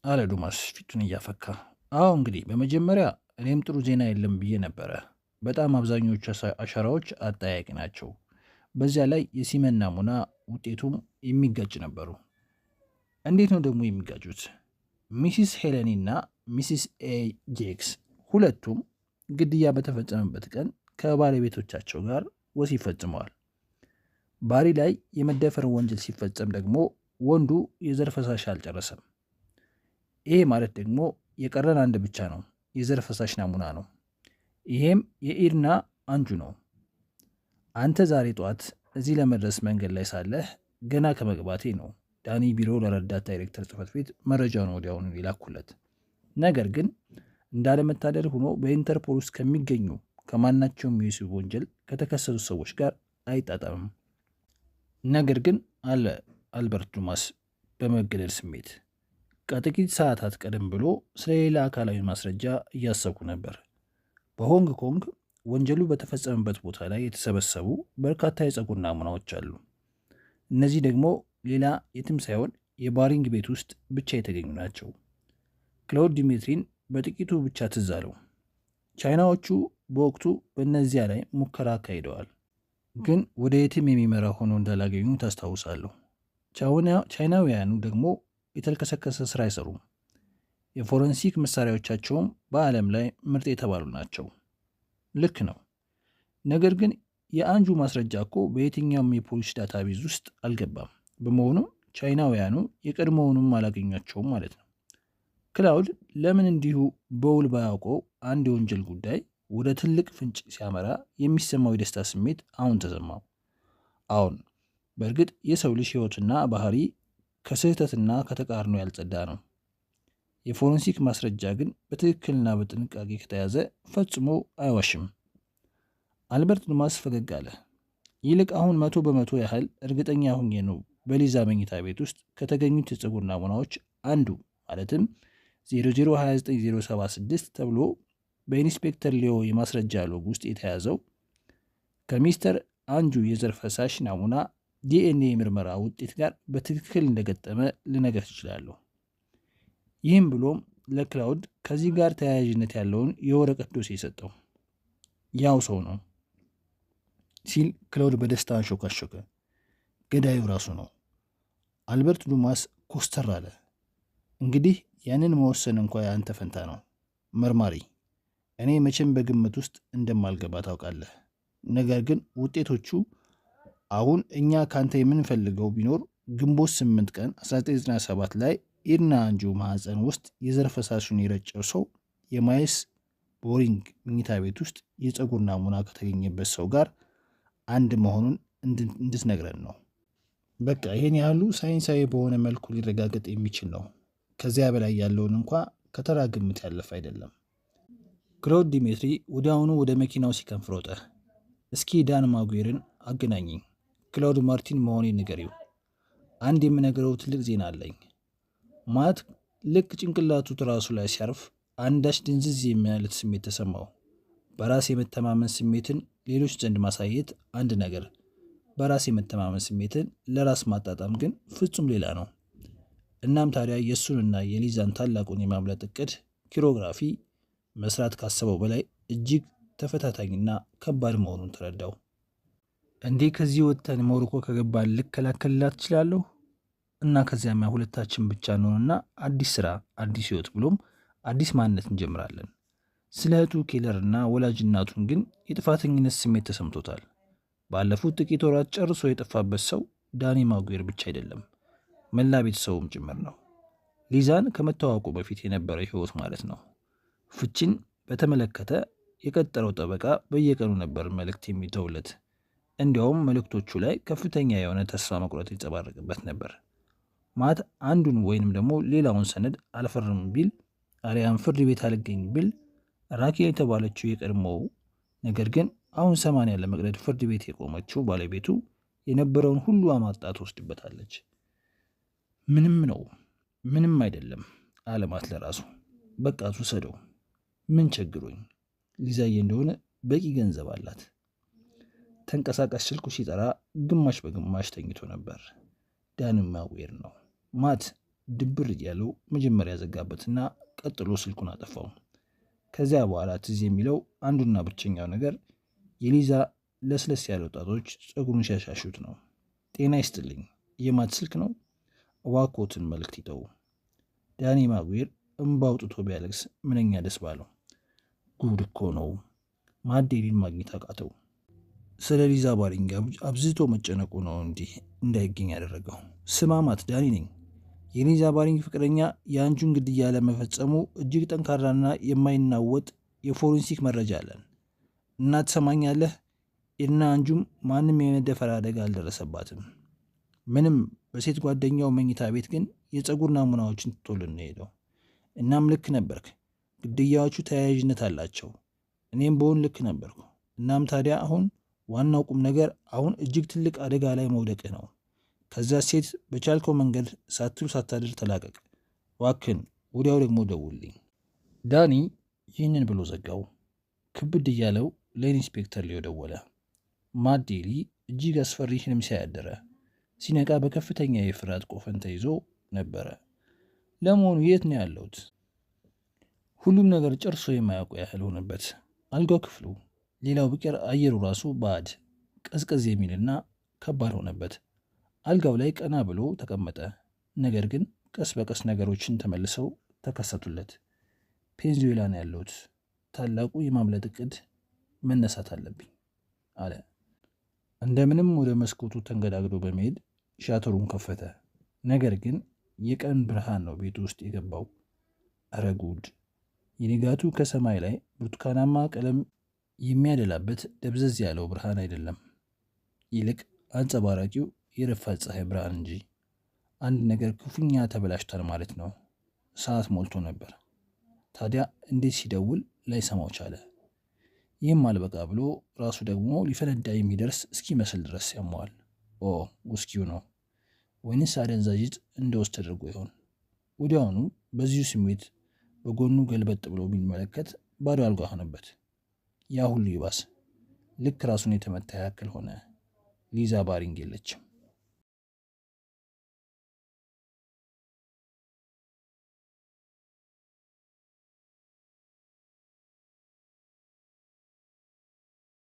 አለ ዱማስ ፊቱን እያፈካ። አዎ እንግዲህ በመጀመሪያ እኔም ጥሩ ዜና የለም ብዬ ነበረ። በጣም አብዛኞቹ አሻራዎች አጠያቂ ናቸው። በዚያ ላይ የሲመን ናሙና ውጤቱም የሚጋጭ ነበሩ። እንዴት ነው ደግሞ የሚጋጩት? ሚሲስ ሄለኒ እና ሚሲስ ኤ ጄክስ ሁለቱም ግድያ በተፈጸመበት ቀን ከባለቤቶቻቸው ጋር ወሲብ ፈጽመዋል። ባሪ ላይ የመደፈር ወንጀል ሲፈጸም ደግሞ ወንዱ የዘር ፈሳሽ አልጨረሰም። ይሄ ማለት ደግሞ የቀረን አንድ ብቻ ነው፣ የዘር ፈሳሽ ናሙና ነው። ይሄም የኢድና አንጁ ነው። አንተ ዛሬ ጠዋት እዚህ ለመድረስ መንገድ ላይ ሳለህ ገና ከመግባቴ ነው ዳኒ ቢሮ ለረዳት ዳይሬክተር ጽሕፈት ቤት መረጃውን ወዲያውኑ ይላኩለት። ነገር ግን እንዳለመታደል ሆኖ በኢንተርፖል ውስጥ ከሚገኙ ከማናቸውም የወሲብ ወንጀል ከተከሰሱ ሰዎች ጋር አይጣጣምም። ነገር ግን አለ አልበርት ዱማስ በመገደል ስሜት፣ ከጥቂት ሰዓታት ቀደም ብሎ ስለሌላ አካላዊ ማስረጃ እያሰብኩ ነበር። በሆንግ ኮንግ ወንጀሉ በተፈጸመበት ቦታ ላይ የተሰበሰቡ በርካታ የፀጉር ናሙናዎች አሉ። እነዚህ ደግሞ ሌላ የትም ሳይሆን የባሪንግ ቤት ውስጥ ብቻ የተገኙ ናቸው። ክሎድ ዲሜትሪን በጥቂቱ ብቻ ትዝ አለው። ቻይናዎቹ በወቅቱ በእነዚያ ላይ ሙከራ አካሂደዋል፣ ግን ወደ የትም የሚመራ ሆኖ እንዳላገኙ ታስታውሳለሁ። ቻይናውያኑ ደግሞ የተልከሰከሰ ስራ አይሰሩም። የፎረንሲክ መሳሪያዎቻቸውም በዓለም ላይ ምርጥ የተባሉ ናቸው። ልክ ነው። ነገር ግን የአንጁ ማስረጃ እኮ በየትኛውም የፖሊስ ዳታቤዝ ውስጥ አልገባም። በመሆኑም ቻይናውያኑ የቀድሞውንም አላገኟቸውም ማለት ነው። ክላውድ ለምን እንዲሁ በውል ባያውቀው አንድ የወንጀል ጉዳይ ወደ ትልቅ ፍንጭ ሲያመራ የሚሰማው የደስታ ስሜት አሁን ተሰማው። አሁን በእርግጥ የሰው ልጅ ሕይወትና ባህሪ ከስህተትና ከተቃርኖ ያልጸዳ ነው። የፎረንሲክ ማስረጃ ግን በትክክልና በጥንቃቄ ከተያዘ ፈጽሞ አይዋሽም። አልበርት ዱማስ ፈገግ አለ። ይልቅ አሁን 100% ያህል እርግጠኛ ሁኜ ነው በሊዛ መኝታ ቤት ውስጥ ከተገኙት የፀጉር ናሙናዎች አንዱ ማለትም 0029076 ተብሎ በኢንስፔክተር ሊዮ የማስረጃ ሎግ ውስጥ የተያዘው ከሚስተር አንጁ የዘር ፈሳሽ ናሙና ዲኤንኤ ምርመራ ውጤት ጋር በትክክል እንደገጠመ ልነገር ትችላለሁ። ይህም ብሎም ለክላውድ ከዚህ ጋር ተያያዥነት ያለውን የወረቀት ዶሴ የሰጠው ያው ሰው ነው ሲል ክላውድ በደስታ አንሾካሾከ። ገዳዩ ራሱ ነው። አልበርት ዱማስ ኮስተር አለ። እንግዲህ ያንን መወሰን እንኳ የአንተ ፈንታ ነው መርማሪ። እኔ መቼም በግምት ውስጥ እንደማልገባ ታውቃለህ። ነገር ግን ውጤቶቹ አሁን እኛ ካንተ የምንፈልገው ቢኖር ግንቦት 8 ቀን 1997 ላይ ኢድና አንጁ ማህፀን ውስጥ የዘር ፈሳሹን የረጨው ሰው የማይስ ቦሪንግ መኝታ ቤት ውስጥ የፀጉር ናሙና ከተገኘበት ሰው ጋር አንድ መሆኑን እንድትነግረን ነው። በቃ ይሄን ያህሉ ሳይንሳዊ በሆነ መልኩ ሊረጋገጥ የሚችል ነው። ከዚያ በላይ ያለውን እንኳ ከተራ ግምት ያለፈ አይደለም። ክሎድ ዲሜትሪ ወዲያውኑ ወደ መኪናው ሲከንፍ ሮጠ። እስኪ ዳን ማጉዌርን አገናኘኝ፣ ክላውድ ማርቲን መሆኔን ንገሪው። አንድ የምነግረው ትልቅ ዜና አለኝ። ማት ልክ ጭንቅላቱ ትራሱ ላይ ሲያርፍ አንዳች ድንዝዝ የሚያለት ስሜት ተሰማው። በራስ የመተማመን ስሜትን ሌሎች ዘንድ ማሳየት አንድ ነገር፣ በራስ የመተማመን ስሜትን ለራስ ማጣጣም ግን ፍጹም ሌላ ነው። እናም ታዲያ የእሱንና የሊዛን ታላቁን የማምለጥ እቅድ ኪሮግራፊ መስራት ካሰበው በላይ እጅግ ተፈታታኝና ከባድ መሆኑን ተረዳው። እንዴ ከዚህ ወጥተን ሞሮኮ ከገባን ልከላከልላት ትችላለሁ እና ከዚያማ ሁለታችን ብቻ ነውና አዲስ ስራ፣ አዲስ ህይወት ብሎም አዲስ ማንነት እንጀምራለን። ስለ እህቱ ኬለርና ወላጅ እናቱን ግን የጥፋተኝነት ስሜት ተሰምቶታል። ባለፉት ጥቂት ወራት ጨርሶ የጠፋበት ሰው ዳኒ ማጉዌር ብቻ አይደለም፣ መላ ቤተሰቡም ጭምር ነው። ሊዛን ከመታወቁ በፊት የነበረ ህይወት ማለት ነው። ፍቺን በተመለከተ የቀጠረው ጠበቃ በየቀኑ ነበር መልእክት የሚተውለት። እንዲያውም መልእክቶቹ ላይ ከፍተኛ የሆነ ተስፋ መቁረጥ ይንጸባረቅበት ነበር። ማት አንዱን ወይንም ደግሞ ሌላውን ሰነድ አልፈርም ቢል አሊያም ፍርድ ቤት አልገኝ ቢል ራኬል የተባለችው የቀድሞው ነገር ግን አሁን 80 ለመቅደድ ፍርድ ቤት የቆመችው ባለቤቱ የነበረውን ሁሉ አማጣ ትወስድበታለች። ምንም ነው፣ ምንም አይደለም አለማት ለራሱ። በቃ ትውሰደው፣ ምን ቸግሮኝ፣ ሊዛዬ እንደሆነ በቂ ገንዘብ አላት። ተንቀሳቃሽ ስልኩ ሲጠራ ግማሽ በግማሽ ተኝቶ ነበር። ዳንም ማዌር ነው። ማት ድብር እያለው መጀመሪያ ዘጋበትና ቀጥሎ ስልኩን አጠፋው። ከዚያ በኋላ ትዝ የሚለው አንዱና ብቸኛው ነገር የሊዛ ለስለስ ያለ ጣቶች ፀጉሩን ሲያሻሹት ነው። ጤና ይስጥልኝ፣ የማት ስልክ ነው? እባክዎትን መልእክት ይተው። ዳኒ ማጉዌር እምባ አውጥቶ ቢያለቅስ ምንኛ ደስ ባለው። ጉድ እኮ ነው። ማት ዴሊን ማግኘት አቃተው። ስለ ሊዛ ባሪንግ አብዝቶ መጨነቁ ነው እንዲህ እንዳይገኝ ያደረገው። ስማ ማት፣ ዳኒ ነኝ። የሊዛ ባሪንግ ፍቅረኛ የአንጁን ግድያ ለመፈጸሙ እጅግ ጠንካራና የማይናወጥ የፎሬንሲክ መረጃ አለን እና ትሰማኛለህ? እና አንጁም ማንም የመደፈር አደጋ አልደረሰባትም። ምንም በሴት ጓደኛው መኝታ ቤት ግን የፀጉር ናሙናዎችን ትቶልን ነው ሄደው። እናም ልክ ነበርክ፣ ግድያዎቹ ተያያዥነት አላቸው። እኔም በሆን ልክ ነበርኩ። እናም ታዲያ አሁን ዋናው ቁም ነገር አሁን እጅግ ትልቅ አደጋ ላይ መውደቅህ ነው። ከዛ ሴት በቻልከው መንገድ ሳትል ሳታድር ተላቀቅ ዋክን። ወዲያው ደግሞ ደውልኝ። ዳኒ ይህንን ብሎ ዘጋው። ክብድ እያለው ለኢንስፔክተር ሊዮ ደወለ። ማት ዴሊ እጅግ አስፈሪ ህልም ሲያደረ ሲነቃ በከፍተኛ የፍርሃት ቆፈን ተይዞ ነበረ። ለመሆኑ የት ነው ያለሁት? ሁሉም ነገር ጨርሶ የማያውቁ ያህል ሆነበት። አልጋው ክፍሉ፣ ሌላው ቢቀር አየሩ ራሱ ባዕድ ቀዝቀዝ የሚልና ከባድ ሆነበት። አልጋው ላይ ቀና ብሎ ተቀመጠ። ነገር ግን ቀስ በቀስ ነገሮችን ተመልሰው ተከሰቱለት። ፔንዙዌላ ነው ያለሁት። ታላቁ የማምለጥ እቅድ መነሳት አለብኝ አለ። እንደምንም ወደ መስኮቱ ተንገዳግዶ በመሄድ ሻተሩን ከፈተ። ነገር ግን የቀን ብርሃን ነው ቤቱ ውስጥ የገባው። እረ ጉድ! የንጋቱ ከሰማይ ላይ ብርቱካናማ ቀለም የሚያደላበት ደብዘዝ ያለው ብርሃን አይደለም፣ ይልቅ አንጸባራቂው የረፋት ፀሐይ ብርሃን እንጂ። አንድ ነገር ክፉኛ ተበላሽቷል ማለት ነው። ሰዓት ሞልቶ ነበር። ታዲያ እንዴት ሲደውል ላይሰማው ቻለ? ይህም አልበቃ ብሎ ራሱ ደግሞ ሊፈነዳ የሚደርስ እስኪመስል ድረስ ያመዋል። ኦ ውስኪው ነው ወይንስ አደንዛዥ ዕፅ እንደወስድ ተደርጎ ይሆን? ወዲያውኑ በዚሁ ስሜት በጎኑ ገልበጥ ብሎ ቢመለከት ባዶ አልጋ ሆነበት። ያ ሁሉ ይባስ። ልክ ራሱን የተመታ ያክል ሆነ። ሊዛ ባሪንግ የለችም።